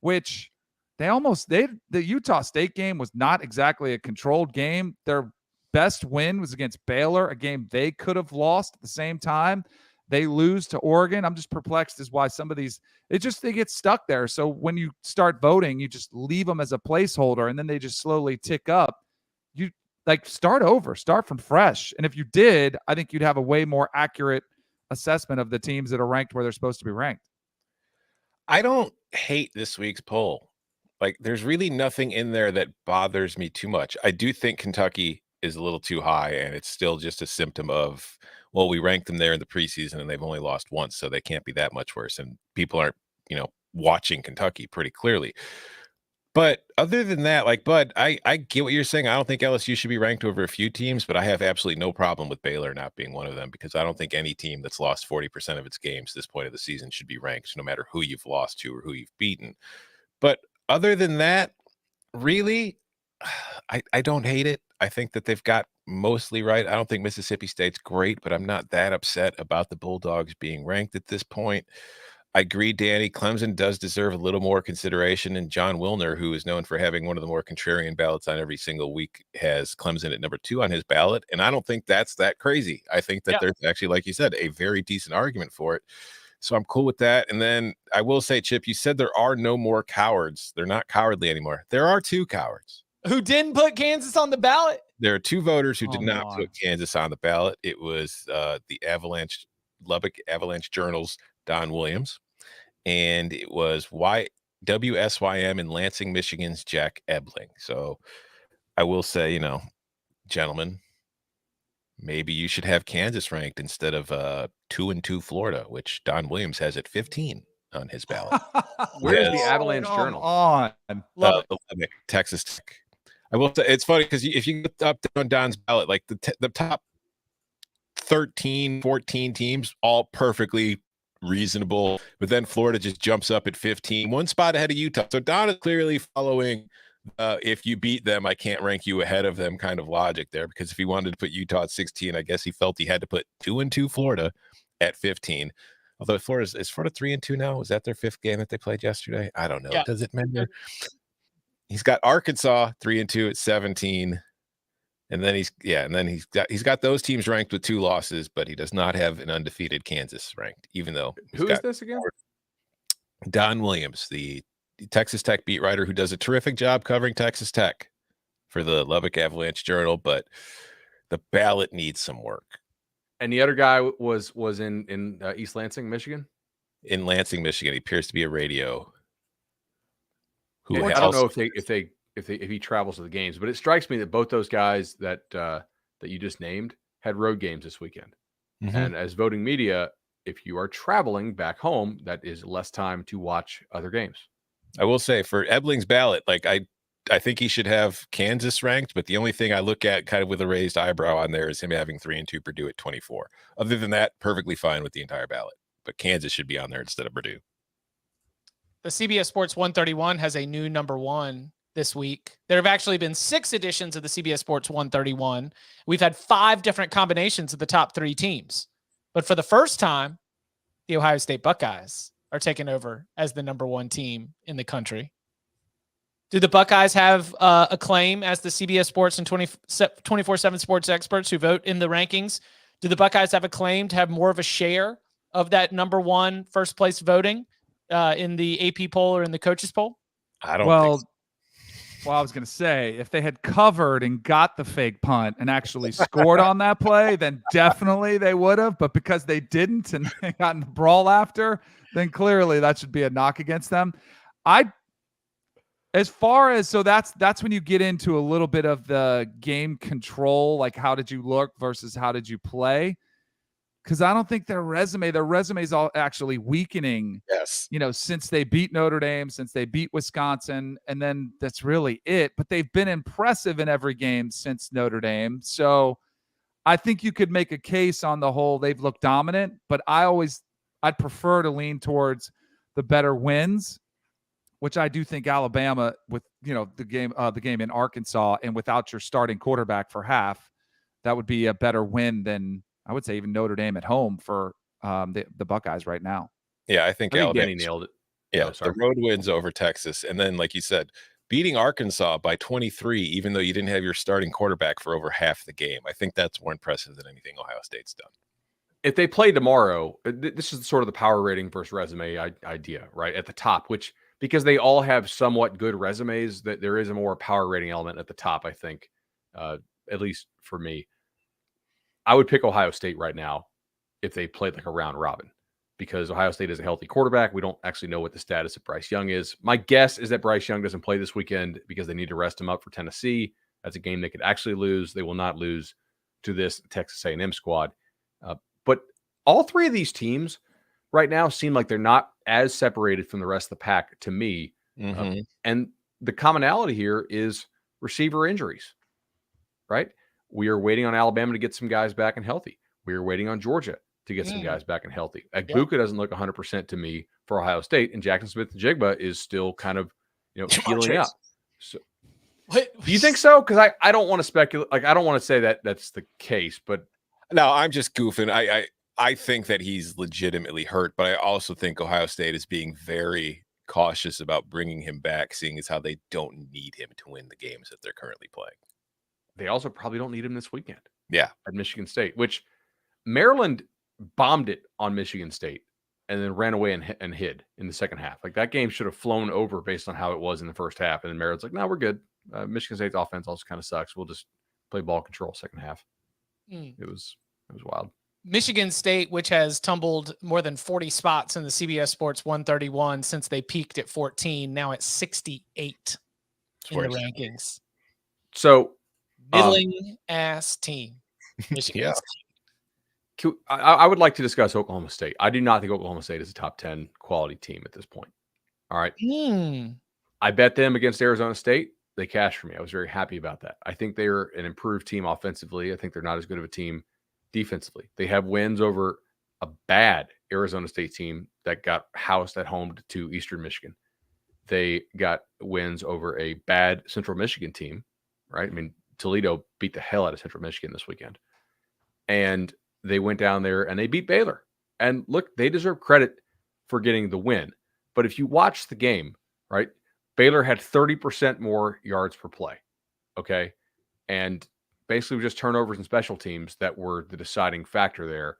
which the Utah State game was not exactly a controlled game. Their best win was against Baylor, a game they could have lost at the same time. They lose to Oregon. I'm just perplexed as why some of these, they get stuck there. So when you start voting, you just leave them as a placeholder and then they just slowly tick up. You start over, start from fresh. And if you did, I think you'd have a way more accurate assessment of the teams that are ranked where they're supposed to be ranked. I don't hate this week's poll. Like, there's really nothing in there that bothers me too much. I do think Kentucky is a little too high, and it's still just a symptom of, well, we ranked them there in the preseason, and they've only lost once, so they can't be that much worse. And people aren't, watching Kentucky pretty clearly. But other than that, like, Bud, I get what you're saying. I don't think LSU should be ranked over a few teams, but I have absolutely no problem with Baylor not being one of them, because I don't think any team that's lost 40% of its games at this point of the season should be ranked, no matter who you've lost to or who you've beaten. But other than that, really, I don't hate it. I think that they've got mostly right. I don't think Mississippi State's great, but I'm not that upset about the Bulldogs being ranked at this point. I agree, Danny. Clemson does deserve a little more consideration, and John Wilner, who is known for having one of the more contrarian ballots on every single week, has Clemson at number 2 on his ballot, and I don't think that's that crazy. I think that there's actually, like you said, a very decent argument for it. So I'm cool with that. And then I will say, Chip, you said there are no more cowards. They're not cowardly anymore. There are 2 cowards. Who didn't put Kansas on the ballot? There are 2 voters who did not put Kansas on the ballot. It was the Lubbock Avalanche Journal's Don Williams, and it was WSYM in Lansing, Michigan's Jack Ebling. So I will say, gentlemen, maybe you should have Kansas ranked instead of 2-2 Florida, which Don Williams has at 15 on his ballot. Where's the Avalanche Journal? Love it. Texas Tech. I will say it's funny because if you get up on Don's ballot, like the top 13, 14 teams, all perfectly reasonable, but then Florida just jumps up at 15, 1 spot ahead of Utah. So Don is clearly following if you beat them, I can't rank you ahead of them kind of logic there, because if he wanted to put Utah at 16, I guess he felt he had to put 2-2 Florida at 15. Although is Florida 3-2 now? Was that their 5th game that they played yesterday? I don't know. Yeah. Does it matter? He's got Arkansas 3-2 at 17. And then he's got those teams ranked with 2 losses, but he does not have an undefeated Kansas ranked, even though who is this again? Don Williams, the Texas Tech beat writer who does a terrific job covering Texas Tech for the Lubbock Avalanche Journal, but the ballot needs some work. And the other guy was in East Lansing, Michigan. In Lansing, Michigan, he appears to be a radio. I don't know if he travels to the games, but it strikes me that both those guys that you just named had road games this weekend. Mm-hmm. And as voting media, if you are traveling back home, that is less time to watch other games. I will say for Ebling's ballot, like I think he should have Kansas ranked, but the only thing I look at kind of with a raised eyebrow on there is him having 3-2 Purdue at 24. Other than that, perfectly fine with the entire ballot, but Kansas should be on there instead of Purdue. The CBS Sports 131 has a new number 1 this week. There have actually been 6 editions of the CBS Sports 131. We've had 5 different combinations of the top 3 teams, but for the first time, the Ohio State Buckeyes are taking over as the number 1 team in the country. Do the Buckeyes have a claim as the CBS Sports and 24/7 sports experts who vote in the rankings? Do the Buckeyes have a claim to have more of a share of that number 1 first place voting in the AP poll or in the coaches poll? I don't think so. Well, I was going to say, if they had covered and got the fake punt and actually scored on that play, then definitely they would have. But because they didn't and they got in the brawl after, then clearly that should be a knock against them. So that's when you get into a little bit of the game control, like how did you look versus how did you play? Because I don't think their resume is all actually weakening. Yes. Since they beat Notre Dame, since they beat Wisconsin, and then that's really it. But they've been impressive in every game since Notre Dame. So I think you could make a case on the whole. They've looked dominant, but I'd prefer to lean towards the better wins, which I do think Alabama with, the game in Arkansas and without your starting quarterback for half, that would be a better win than I would say even Notre Dame at home for the Buckeyes right now. Yeah, I think Danny nailed it. Yeah, the road wins over Texas. And then, like you said, beating Arkansas by 23, even though you didn't have your starting quarterback for over half the game. I think that's more impressive than anything Ohio State's done. If they play tomorrow, this is sort of the power rating versus resume idea, right? At the top, which because they all have somewhat good resumes, that there is a more power rating element at the top, I think, at least for me. I would pick Ohio State right now if they played like a round robin, because Ohio State is a healthy quarterback. We don't actually know what the status of Bryce Young is. My guess is that Bryce Young doesn't play this weekend because they need to rest him up for Tennessee. That's a game they could actually lose. They will not lose to this Texas A&M squad. But all 3 of these teams right now seem like they're not as separated from the rest of the pack to me. Mm-hmm. And the commonality here is receiver injuries, right? We are waiting on Alabama to get some guys back and healthy. We are waiting on Georgia to get some guys back and healthy. Agbuka doesn't look 100% to me for Ohio State, and Jackson Smith-Njigba is still kind of, healing up. What? Do you think so? Because I don't want to speculate. Like, I don't want to say that that's the case, but No, I'm just goofing. I think that he's legitimately hurt, but I also think Ohio State is being very cautious about bringing him back, seeing as how they don't need him to win the games that they're currently playing. they also probably don't need him this weekend. Yeah. At Michigan State, which Maryland bombed it on Michigan State and then ran away and hid in the second half. Like, that game should have flown over based on how it was in the first half. And then Maryland's like, no, we're good. Michigan State's offense also kind of sucks. We'll just play ball control second half. It was wild. Michigan State, which has tumbled more than 40 spots in the CBS Sports 131 since they peaked at 14, now at 68 in the rankings. So middling ass team. Michigan Yeah. State. I would like to discuss Oklahoma State. I do not think Oklahoma State is a top 10 quality team at this point. All right. I bet them against Arizona State. They cashed for me. I was very happy about that. I think they're an improved team offensively. I think they're not as good of a team defensively. They have wins over a bad Arizona State team that got housed at home to Eastern Michigan. They got wins over a bad Central Michigan team, right? I mean, Toledo beat the hell out of Central Michigan this weekend. And they went down there and they beat Baylor. And look, they deserve credit for getting the win. But if you watch the game, right, Baylor had 30% more yards per play. Okay. And basically just turnovers and special teams that were the deciding factor there.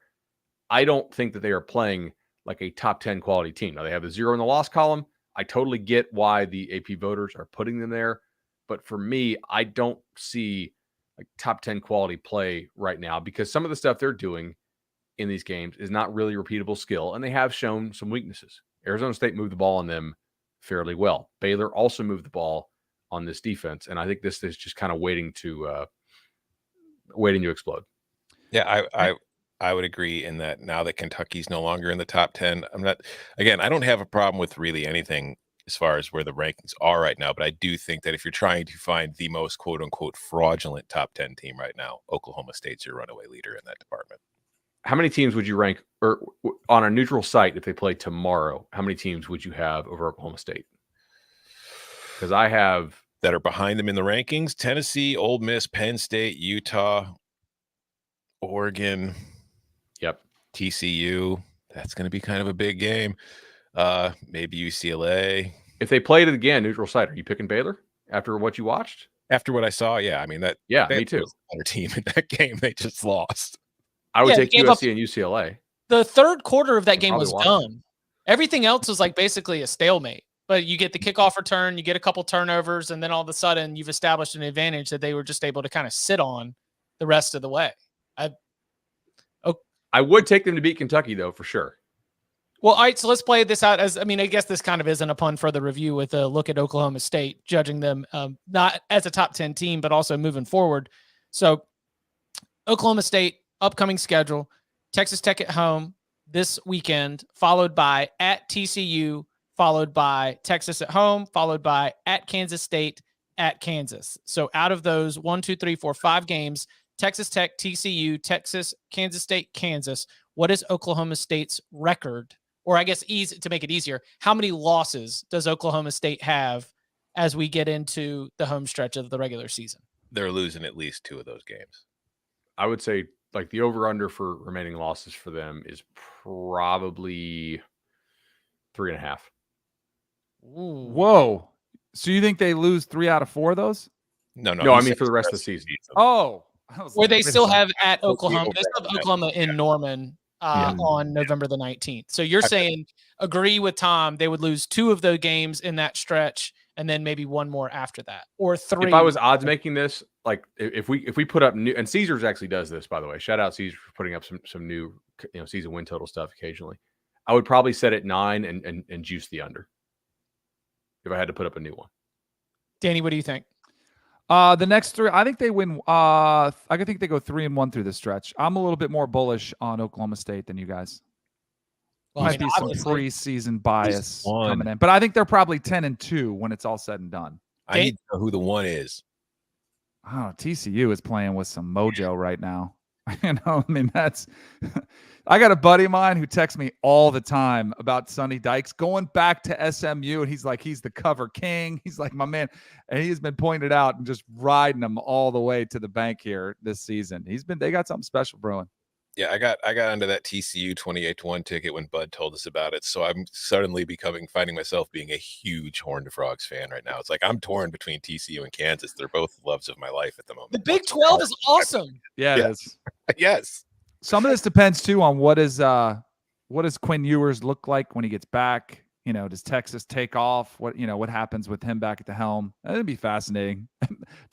I don't think that they are playing like a top 10 quality team. Now, they have a 0 in the loss column. I totally get why the AP voters are putting them there. But for me, I don't see like top 10 quality play right now, because some of the stuff they're doing in these games is not really repeatable skill, and they have shown some weaknesses. Arizona State moved the ball on them fairly well. Baylor also moved the ball on this defense, and I think this is just kind of waiting to explode. Yeah, I would agree in that now that Kentucky's no longer in the top 10. I don't have a problem with really anything as far as where the rankings are right now, but I do think that if you're trying to find the most quote unquote fraudulent top 10 team right now, Oklahoma State's your runaway leader in that department. How many teams would you rank, or on a neutral site, if they play tomorrow, how many teams would you have over Oklahoma State? Because I have that are behind them in the rankings: Tennessee, Ole Miss, Penn State, Utah, Oregon. Yep. TCU. That's going to be kind of a big game. Maybe UCLA. If they played it again, neutral site, are you picking Baylor after what you watched? After what I saw, yeah. I mean, me too. Better team in that game. They just lost. I would take USC and UCLA. The third quarter of that game was done. Everything else was like basically a stalemate. But you get the kickoff return, you get a couple turnovers, and then all of a sudden you've established an advantage that they were just able to kind of sit on the rest of the way. I would take them to beat Kentucky, though, for sure. Well, all right, so let's play this out I guess this kind of isn't a pun for the review with a look at Oklahoma State, judging them not as a top 10 team, but also moving forward. So Oklahoma State, upcoming schedule, Texas Tech at home this weekend, followed by at TCU, followed by Texas at home, followed by at Kansas State, at Kansas. So out of those 5 games, Texas Tech, TCU, Texas, Kansas State, Kansas, what is Oklahoma State's record? Or I guess to make it easier, how many losses does Oklahoma State have as we get into the home stretch of the regular season? They're losing at least 2 of those games. I would say like the over-under for remaining losses for them is probably 3.5. Ooh. Whoa. So you think they lose 3 out of 4 of those? No. I mean for the rest of the season. Oh. Where they still have at Oklahoma. They still have Oklahoma in Norman on November the 19th. So you're saying, agree with Tom, they would lose 2 of the games in that stretch and then maybe 1 more after that, or 3. If I was odds making this, like if we put up new, and Caesars actually does this, by the way, shout out Caesars for putting up some new season win total stuff occasionally. I would probably set it 9 and juice the under if I had to put up a new one. Danny, what do you think? The next 3, I think they win. I think they go 3-1 through the stretch. I'm a little bit more bullish on Oklahoma State than you guys. Well, Might be some preseason bias coming in, but I think they're probably 10-2 when it's all said and done. I need to know who the one is. Oh, TCU is playing with some mojo right now. I mean, that's I got a buddy of mine who texts me all the time about Sonny Dykes going back to SMU, and he's like, he's the cover king. He's like, my man, and he's been pointed out and just riding them all the way to the bank here this season. They got something special brewing. Yeah, I got onto that TCU 28-1 ticket when Bud told us about it. So I'm suddenly finding myself being a huge Horned Frogs fan right now. It's like I'm torn between TCU and Kansas. They're both loves of my life at the moment. The Big 12 is awesome. Yeah, it is. Yes. Some of this depends too on what does Quinn Ewers look like when he gets back. Does Texas take off? What happens with him back at the helm? That'd be fascinating.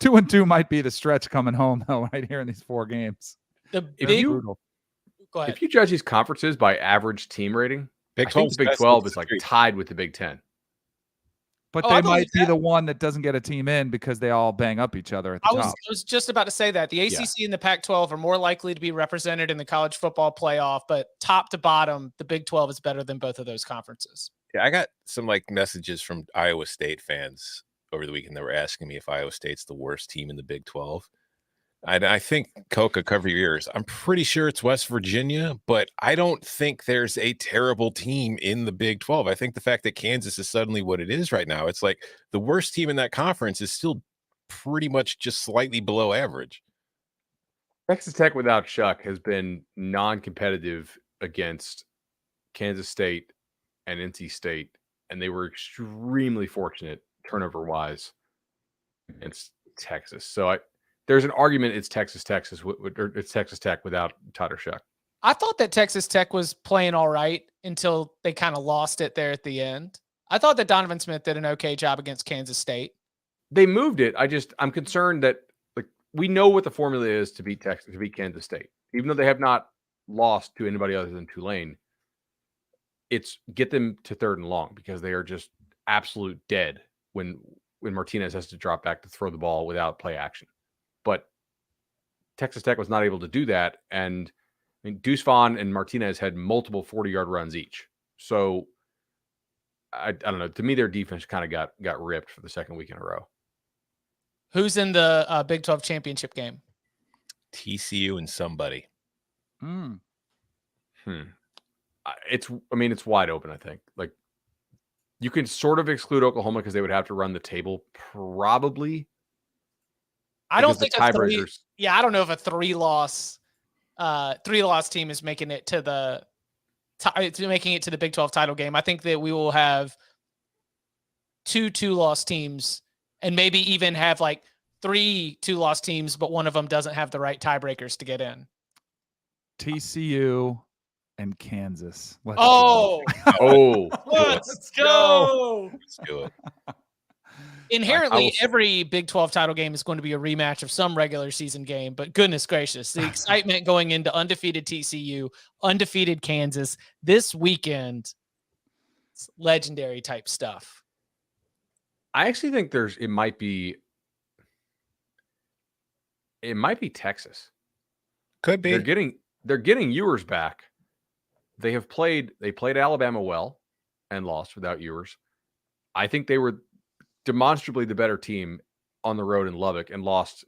2-2 might be the stretch coming home though, right here in these 4 games. Go ahead. If you judge these conferences by average team rating, I think the Big 12 is like tied with the Big 10. But they might be the one that doesn't get a team in because they all bang up each other at the top. I was just about to say that. The ACC and the Pac-12 are more likely to be represented in the college football playoff, but top to bottom, the Big 12 is better than both of those conferences. Yeah, I got some messages from Iowa State fans over the weekend that were asking me if Iowa State's the worst team in the Big 12. I think, Coca, cover your ears. I'm pretty sure it's West Virginia, but I don't think there's a terrible team in the Big 12. I think the fact that Kansas is suddenly what it is right now, it's like the worst team in that conference is still pretty much just slightly below average. Texas Tech without Chuck has been non-competitive against Kansas State and NC State, and they were extremely fortunate turnover-wise against Texas. So there's an argument it's Texas Tech without Tyler Shuck. I thought that Texas Tech was playing all right until they kind of lost it there at the end. I thought that Donovan Smith did an okay job against Kansas State. They moved it. I'm concerned that we know what the formula is to beat Kansas State, even though they have not lost to anybody other than Tulane. It's get them to 3rd and long because they are just absolute dead when Martinez has to drop back to throw the ball without play action. But Texas Tech was not able to do that. And Deuce Vaughn and Martinez had multiple 40-yard runs each. So I don't know. To me, their defense kind of got ripped for the second week in a row. Who's in the Big 12 championship game? TCU and somebody. It's wide open, I think. You can sort of exclude Oklahoma because they would have to run the table probably. I don't think I don't know if a 3-loss team is making it to the Big 12 title game. I think that we will have 2 2-loss teams and maybe even have 3 2-loss teams, but one of them doesn't have the right tiebreakers to get in. TCU and Kansas. Let's go. Let's go. Let's do it. Inherently, every Big 12 title game is going to be a rematch of some regular season game, but goodness gracious, the excitement going into undefeated TCU, undefeated Kansas this weekend, it's legendary type stuff. I actually think it might be Texas. Could be. They're getting Ewers back. They played Alabama well and lost without Ewers. I think they were demonstrably the better team on the road in Lubbock and lost.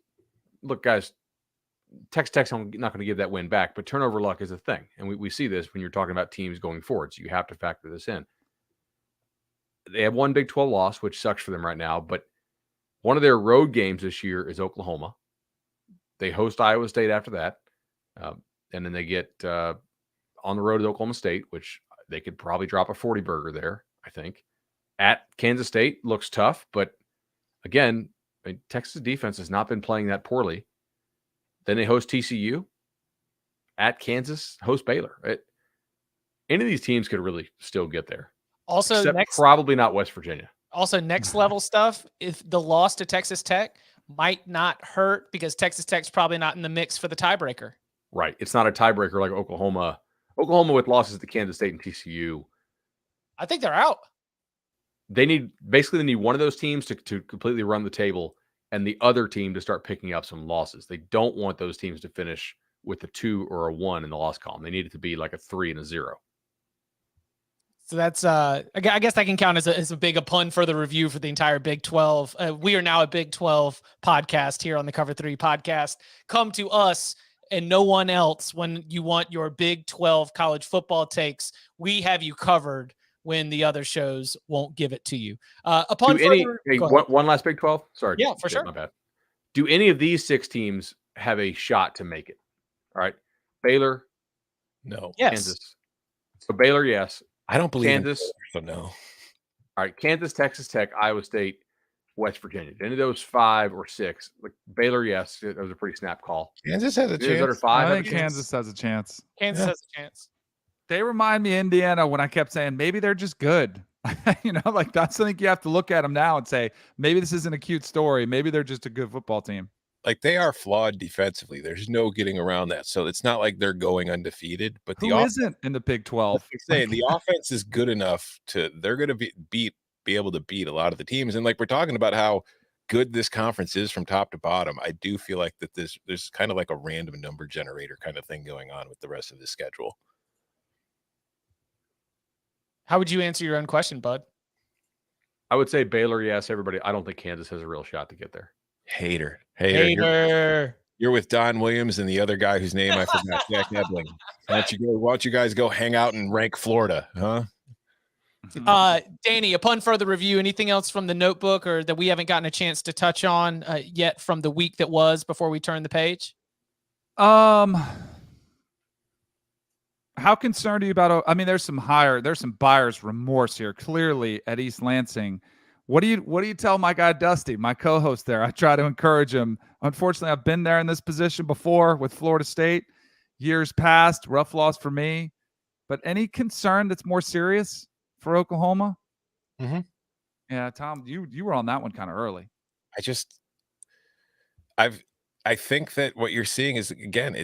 Look, guys, Texas Tech's not going to give that win back, but turnover luck is a thing. And we see this when you're talking about teams going forward. So you have to factor this in. They have one Big 12 loss, which sucks for them right now, but one of their road games this year is Oklahoma. They host Iowa State after that. And then they get on the road to Oklahoma State, which they could probably drop a 40 burger there, I think. At Kansas State looks tough, but again, Texas defense has not been playing that poorly. Then they host TCU. At Kansas, host Baylor. Any of these teams could really still get there. Also, probably not West Virginia. Also, next level stuff. If the loss to Texas Tech might not hurt because Texas Tech's probably not in the mix for the tiebreaker. Right. It's not a tiebreaker like Oklahoma. Oklahoma with losses to Kansas State and TCU. I think they're out. They need one of those teams to completely run the table and the other team to start picking up some losses. They don't want those teams to finish with a 2 or a 1 in the loss column. They need it to be like a 3 and a 0. So that's I guess that can count as a big pun for the review for the entire Big 12. We are now a Big 12 podcast here on the Cover 3 podcast. Come to us and no one else when you want your Big 12 college football takes. We have you covered when the other shows won't give it to you. One last Big 12? Sorry. Yeah, for sure. My bad. Do any of these 6 teams have a shot to make it? All right. Baylor? No. Yes. Kansas. So Baylor, yes. I don't believe Kansas. So no. All right. Kansas, Texas Tech, Iowa State, West Virginia. Any of those 5 or 6? Like Baylor, yes. That was a pretty snap call. Kansas has a chance. I think Kansas has a chance. Kansas has a chance. They remind me of Indiana when I kept saying maybe they're just good. Like that's something you have to look at them now and say maybe this isn't a cute story. Maybe they're just a good football team. Like they are flawed defensively. There's no getting around that. So it's not like they're going undefeated. But who isn't in the Big 12? The offense is good enough they're going to be able to beat a lot of the teams. And like we're talking about how good this conference is from top to bottom, I do feel like that there's kind of like a random number generator kind of thing going on with the rest of the schedule. How would you answer your own question, Bud? I would say Baylor, yes. Everybody, I don't think Kansas has a real shot to get there. Hater. You're with Don Williams and the other guy whose name I forgot, Jack Ebling. Why don't you guys go hang out and rank Florida, huh? Danny, upon further review, anything else from the notebook or that we haven't gotten a chance to touch on yet from the week that was before we turn the page? How concerned are you about? I mean, there's some buyer's remorse here, clearly at East Lansing. What do you tell my guy Dusty, my co-host there? I try to encourage him. Unfortunately, I've been there in this position before with Florida State. Years past, rough loss for me. But any concern that's more serious for Oklahoma? Mm-hmm. Yeah, Tom, you were on that one kind of early. I think that what you're seeing is, again,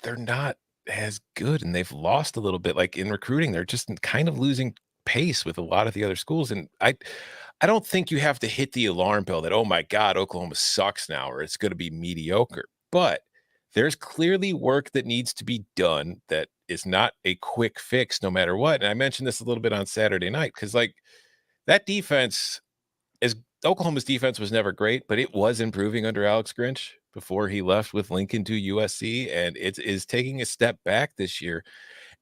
they're not as good and they've lost a little bit. Like in recruiting, they're just kind of losing pace with a lot of the other schools. And I don't think you have to hit the alarm bell that, oh my God, Oklahoma sucks now, or it's going to be mediocre. But there's clearly work that needs to be done that is not a quick fix no matter what. And I mentioned this a little bit on Saturday night because like that defense, Oklahoma's defense was never great, but it was improving under Alex Grinch before he left with Lincoln to USC, and it is taking a step back this year.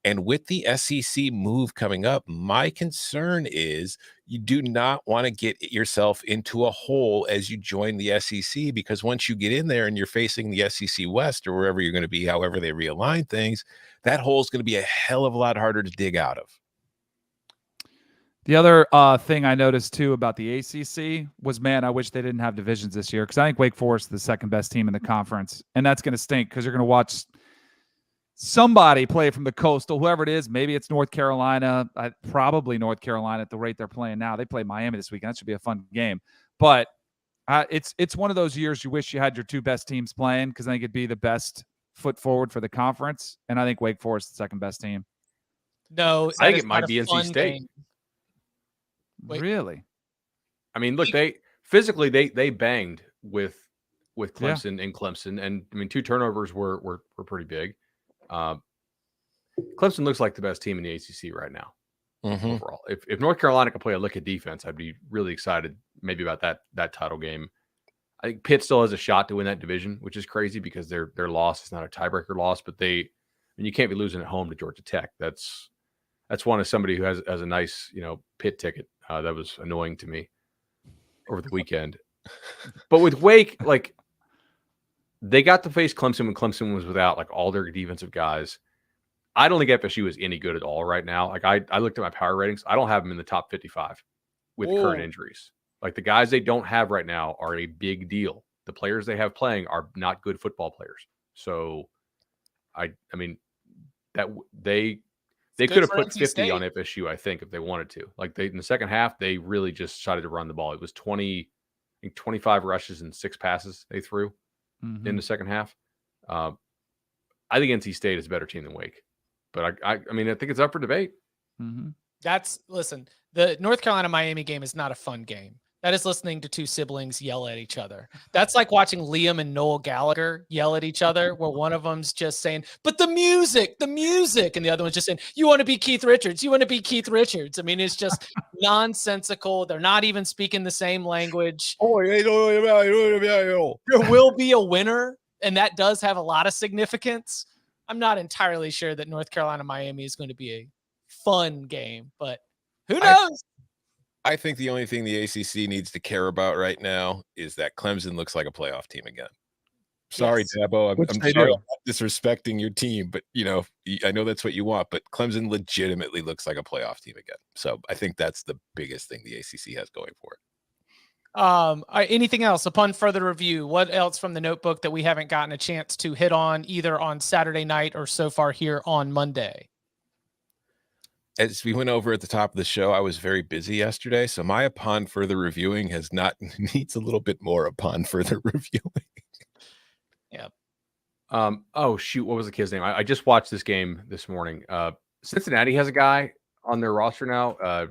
And with the SEC move coming up, my concern is you do not want to get yourself into a hole as you join the SEC, because once you get in there and you're facing the SEC West or wherever you're going to be, however they realign things, that hole is going to be a hell of a lot harder to dig out of. The other thing I noticed, too, about the ACC was, man, I wish they didn't have divisions this year because I think Wake Forest is the second best team in the conference, and that's going to stink because you're going to watch somebody play from the coastal, whoever it is. Maybe it's North Carolina, probably North Carolina at the rate they're playing now. They play Miami this weekend. That should be a fun game. But it's one of those years you wish you had your 2 best teams playing because I think it'd be the best foot forward for the conference, and I think Wake Forest is the second best team. No, I think it might be NC State. Game. Really? I mean, look, they physically they banged with Clemson and Clemson, and I mean 2 turnovers were pretty big. Clemson looks like the best team in the ACC right now overall. If North Carolina can play a lick of defense, I'd be really excited maybe about that title game. I think Pitt still has a shot to win that division, which is crazy because their loss is not a tiebreaker loss, but you can't be losing at home to Georgia Tech. That's one as somebody who has a nice Pitt ticket. That was annoying to me over the weekend. But with Wake, like they got to face Clemson when Clemson was without like all their defensive guys. I don't think FSU is any good at all right now. Like I looked at my power ratings. I don't have them in the top 55 with current injuries. Like the guys they don't have right now are a big deal. The players they have playing are not good football players. So I mean that they could have put 50 State on FSU, I think, if they wanted to. Like in the second half, they really just decided to run the ball. It was 25 rushes and 6 passes they threw in the second half. I think NC State is a better team than Wake, but I mean, I think it's up for debate. Listen, the North Carolina Miami game is not a fun game. That is listening to 2 siblings yell at each other. That's like watching Liam and Noel Gallagher yell at each other, where one of them's just saying, but the music, and the other one's just saying, you want to be Keith Richards. I mean, it's just nonsensical. They're not even speaking the same language. There will be a winner. and that does have a lot of significance. I'm not entirely sure that North Carolina Miami is going to be a fun game, but who knows? I think the only thing the ACC needs to care about right now is that Clemson looks like a playoff team again. Sorry, Yes. Dabo. Which I'm they sorry do. I'm not disrespecting your team, but I know that's what you want. But Clemson legitimately looks like a playoff team again. So I think that's the biggest thing the ACC has going for it. Anything else upon further review? What else from the notebook that we haven't gotten a chance to hit on either on Saturday night or so far here on Monday? As we went over at the top of the show, I was very busy yesterday, so my upon further reviewing needs a little bit more upon further reviewing. Yeah. Oh shoot, what was the kid's name? I just watched this game this morning. Cincinnati has a guy on their roster now. I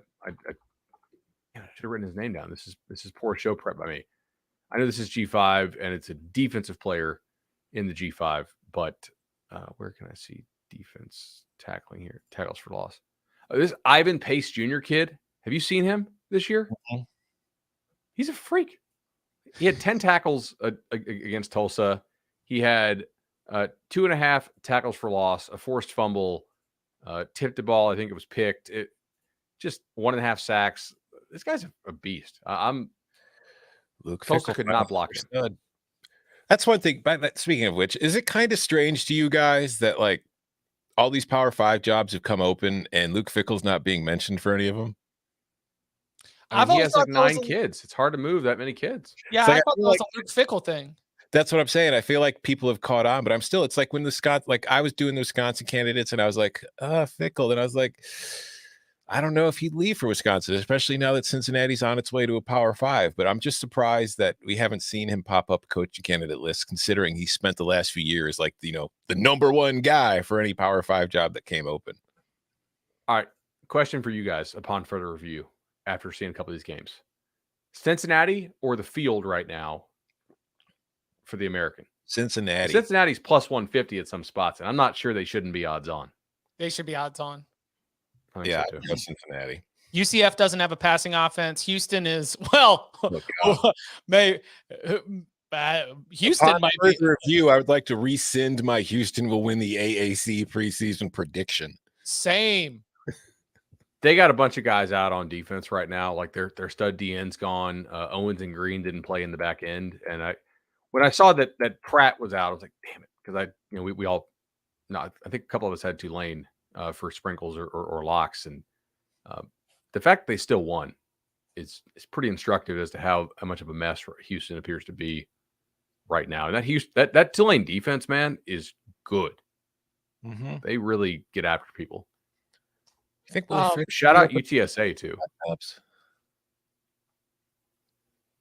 should have written his name down. This is poor show prep by me. I know this is G5 and it's a defensive player in the G5, but where can I see defense tackling here? Tackles for loss. This Ivan Pace Jr. kid. Have you seen him this year? Mhm. He's a freak. He had 10 tackles against Tulsa. He had 2.5 tackles for loss, a forced fumble, tipped the ball. I think it was picked. Just 1.5 sacks. This guy's a beast. Luke Tulsa Fickell could not block him. stud. That's one thing. But speaking of which, is it kind of strange to you guys that like all these Power 5 jobs have come open and Luke Fickell's not being mentioned for any of them? I mean, he has like thought that was 9 kids. It's hard to move that many kids. Yeah, It's like, I I thought that feel was a Luke Fickell thing. That's what I'm saying. I feel like people have caught on, but it's like when I was doing the Wisconsin candidates and I was like, Fickell. And I was like, I don't know if he'd leave for Wisconsin, especially now that Cincinnati's on its way to a Power 5. But I'm just surprised that we haven't seen him pop up coaching candidate list, considering he spent the last few years like, the number one guy for any Power 5 job that came open. All right. Question for you guys upon further review after seeing a couple of these games. Cincinnati or the field right now for the American? Cincinnati. Cincinnati's plus 150 at some spots, and I'm not sure they shouldn't be odds on. They should be odds on. I think Yeah, so too. I go Cincinnati. UCF doesn't have a passing offense. Houston is, well, Houston Upon might be. further review, I would like to rescind my Houston will win the AAC preseason prediction. Same. They got a bunch of guys out on defense right now. Like their stud DN's gone. Owens and Green didn't play in the back end. And when I saw that Pratt was out, I was like, damn it. Because we all, I think a couple of us had Tulane for sprinkles or locks. And the fact that they still won is pretty instructive as to how much of a mess Houston appears to be right now. And that Tulane defense, man, is good. Mm-hmm. They really get after people. I think shout out UTSA too.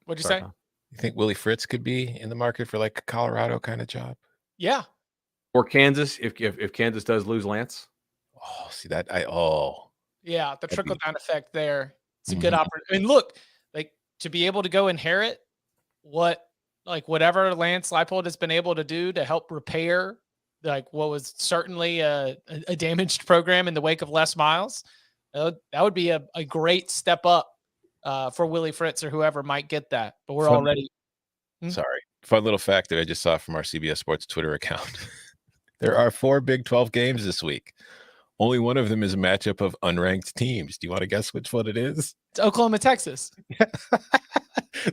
What'd you say? You think Willie Fritz could be in the market for like a Colorado kind of job? Yeah. Or Kansas if Kansas does lose Lance. Oh, see that Yeah, the trickle down effect there. It's a good opportunity. And look, like to be able to go inherit whatever Lance Leipold has been able to do to help repair like what was certainly a damaged program in the wake of Les Miles. That would be a great step up for Willie Fritz or whoever might get that. But we're already. Sorry. Fun little fact that I just saw from our CBS Sports Twitter account. There are 4 Big 12 games this week. Only one of them is a matchup of unranked teams. Do you want to guess which one it is? It's Oklahoma, Texas.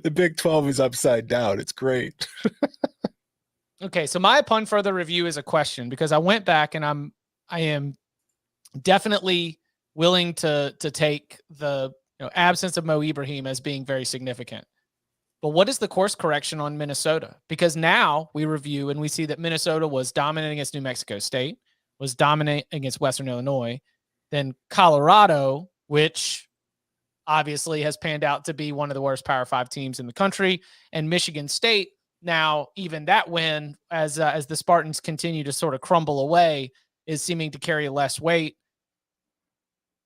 The Big 12 is upside down. It's great. Okay, so my upon further review is a question because I went back and I am definitely willing to take the absence of Mo Ibrahim as being very significant. But what is the course correction on Minnesota? Because now we review and we see that Minnesota was dominant against New Mexico State, was dominant against Western Illinois, then Colorado, which obviously has panned out to be one of the worst Power 5 teams in the country, and Michigan State. Now, even that win, as the Spartans continue to sort of crumble away, is seeming to carry less weight.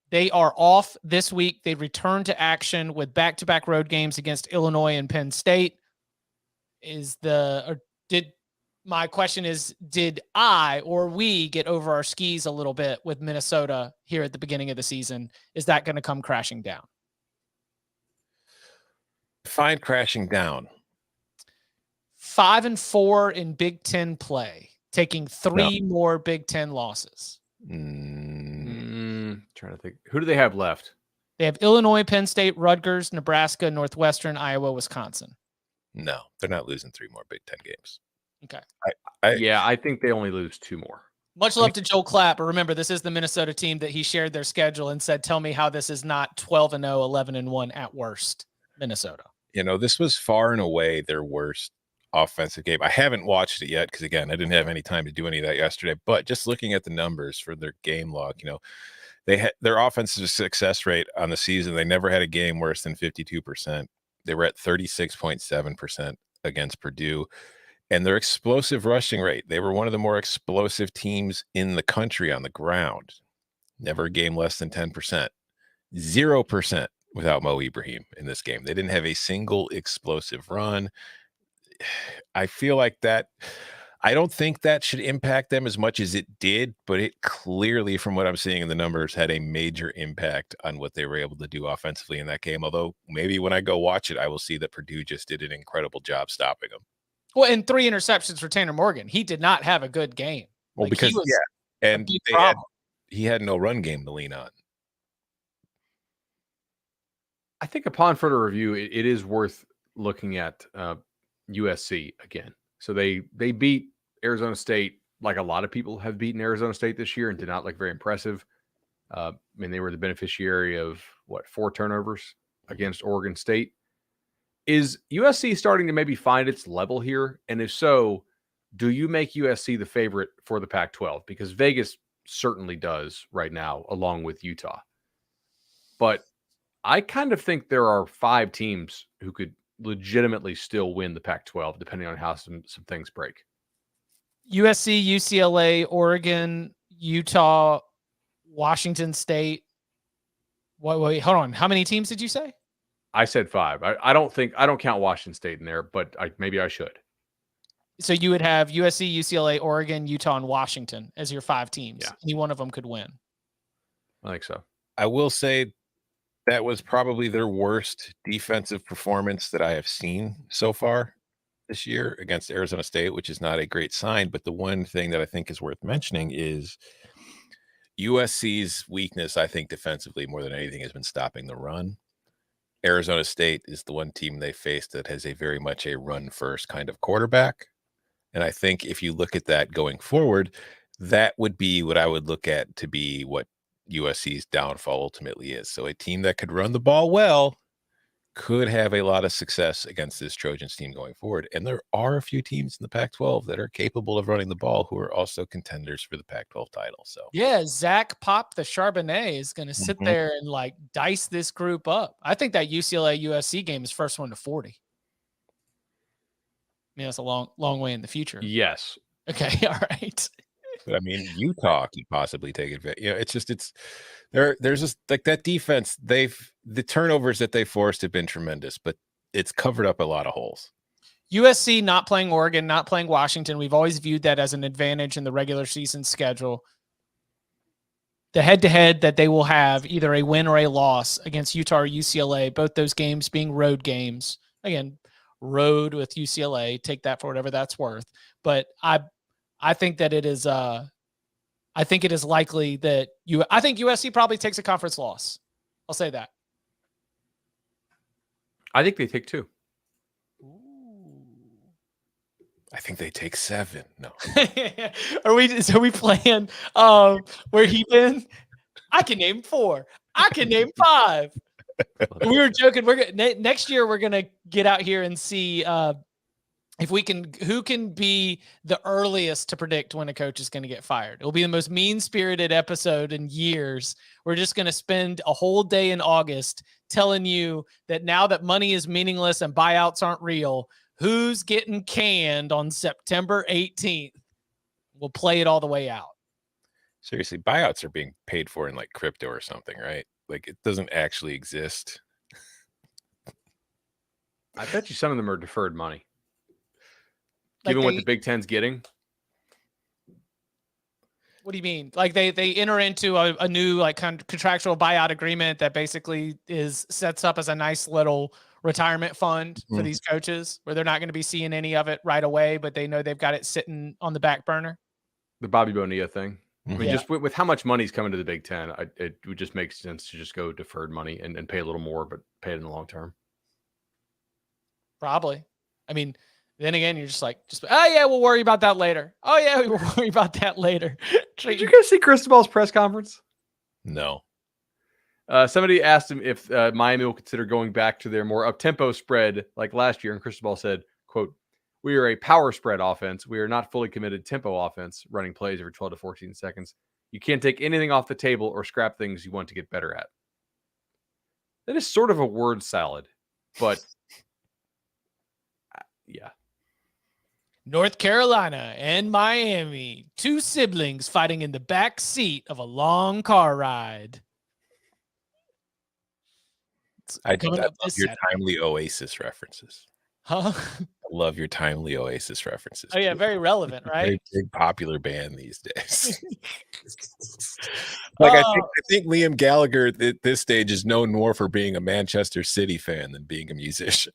They are off this week. They return to action with back-to-back road games against Illinois and Penn State. My question is, did I or we get over our skis a little bit with Minnesota here at the beginning of the season? Is that going to come crashing down? Find crashing down. 5-4 in Big Ten play, taking 3 more Big Ten losses. Trying to think. Who do they have left? They have Illinois, Penn State, Rutgers, Nebraska, Northwestern, Iowa, Wisconsin. No, they're not losing 3 more Big Ten games. Okay. I think they only lose 2 more. Much love to Joel Clapp, but remember, this is the Minnesota team that he shared their schedule and said, tell me how this is not 12-0, 11-1 at worst, Minnesota. This was far and away their worst offensive game. I haven't watched it yet because, again, I didn't have any time to do any of that yesterday. But just looking at the numbers for their game log, they had their offensive success rate on the season. They never had a game worse than 52%. They were at 36.7% against Purdue. And their explosive rushing rate, they were one of the more explosive teams in the country on the ground. Never a game less than 10%. 0% without Mo Ibrahim in this game. They didn't have a single explosive run. I feel like that. I don't think that should impact them as much as it did, but it clearly, from what I'm seeing in the numbers, had a major impact on what they were able to do offensively in that game. Although maybe when I go watch it, I will see that Purdue just did an incredible job stopping them. Well, and 3 interceptions for Tanner Morgan. He did not have a good game. Well, because and he had no run game to lean on. I think upon further review, it is worth looking at USC again. So they beat Arizona State like a lot of people have beaten Arizona State this year and did not look very impressive. They were the beneficiary of 4 turnovers against Oregon State. Is USC starting to maybe find its level here? And if so, do you make USC the favorite for the Pac-12? Because Vegas certainly does right now, along with Utah. But I kind of think there are 5 teams who could legitimately still win the Pac-12, depending on how some things break. USC, UCLA, Oregon, Utah, Washington State. Wait, hold on. How many teams did you say? I said 5. I don't count Washington State in there, but maybe I should. So you would have USC, UCLA, Oregon, Utah, and Washington as your 5 teams. Yeah. Any one of them could win. I think so. I will say that was probably their worst defensive performance that I have seen so far this year against Arizona State, which is not a great sign. But the one thing that I think is worth mentioning is USC's weakness, I think, defensively more than anything has been stopping the run. Arizona State is the one team they faced that has a very much a run-first kind of quarterback. And I think if you look at that going forward, that would be what I would look at to be what USC's downfall ultimately is. So a team that could run the ball well could have a lot of success against this Trojans team going forward. And there are a few teams in the Pac-12 that are capable of running the ball who are also contenders for the Pac-12 title. So yeah, Zach Pop the Charbonnet is going to sit there and dice this group up. I think that UCLA USC game is first one to 40. I mean, that's a long way in the future. Yes. Okay. All right. But I mean, Utah could possibly take advantage. There's just like that defense. The turnovers that they forced have been tremendous, but it's covered up a lot of holes. USC not playing Oregon, not playing Washington. We've always viewed that as an advantage in the regular season schedule. The head-to-head that they will have, either a win or a loss against Utah or UCLA, both those games being road games. Again, road with UCLA, take that for whatever that's worth. But I think that it is I think it is likely that I think USC probably takes a conference loss. I'll say that. I think they take 2. I think they take 7. No. Are we playing where he been? I can name 4. I can name 5. We were joking. Next year we're gonna get out here and see who can be the earliest to predict when a coach is going to get fired. It'll be the most mean-spirited episode in years. We're just going to spend a whole day in August telling you that now that money is meaningless and buyouts aren't real, who's getting canned on September 18th. We'll play it all the way out. Seriously, buyouts are being paid for in like crypto or something, right? Like it doesn't actually exist. I bet you some of them are deferred money. Given what the Big Ten's getting. What do you mean? Like they enter into a new contractual buyout agreement that basically sets up as a nice little retirement fund for these coaches, where they're not going to be seeing any of it right away, but they know they've got it sitting on the back burner? The Bobby Bonilla thing. I mean, Yeah. just with how much money's coming to the Big Ten, it would just make sense to just go deferred money and pay a little more, but pay it in the long term. Probably. I mean, then again, you're just like, oh yeah, we'll worry about that later. Oh yeah, we will worry about that later. Did you guys see Cristobal's press conference? No. Somebody asked him if Miami will consider going back to their more up-tempo spread like last year, and Cristobal said, quote, "We are a power spread offense. We are not fully committed tempo offense, running plays every 12 to 14 seconds. You can't take anything off the table or scrap things you want to get better at." That is sort of a word salad, but yeah. North Carolina and Miami, two siblings fighting in the back seat of a long car ride. I coming love up this your Saturday. timely Oasis references. Huh? I love your timely Oasis references. Oh yeah, very relevant, right? Very big popular band these days. I think Liam Gallagher at this stage is known more for being a Manchester City fan than being a musician.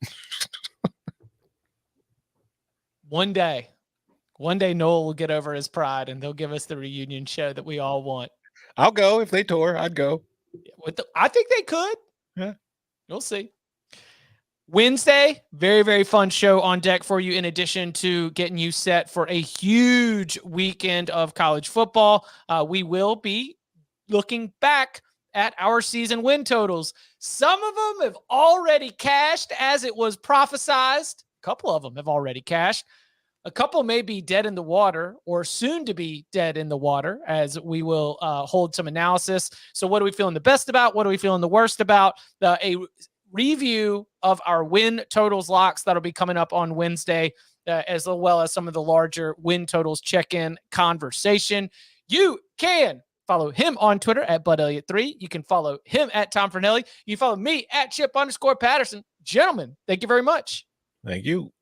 One day Noel will get over his pride and they'll give us the reunion show that we all want. I'll go if they tour. I'd go. I think they could. Yeah. We'll see. Wednesday, very, very fun show on deck for you, in addition to getting you set for a huge weekend of college football. We will be looking back at our season win totals. Some of them have already cashed as it was prophesized. A couple of them have already cashed. A couple may be dead in the water or soon to be dead in the water, as we will hold some analysis. So what are we feeling the best about? What are we feeling the worst about? A review of our win totals locks that'll be coming up on Wednesday, as well as some of the larger win totals check-in conversation. You can follow him on Twitter at BudElliott3. You can follow him at Tom Fernelli. You follow me at Chip_Patterson. Gentlemen, thank you very much. Thank you.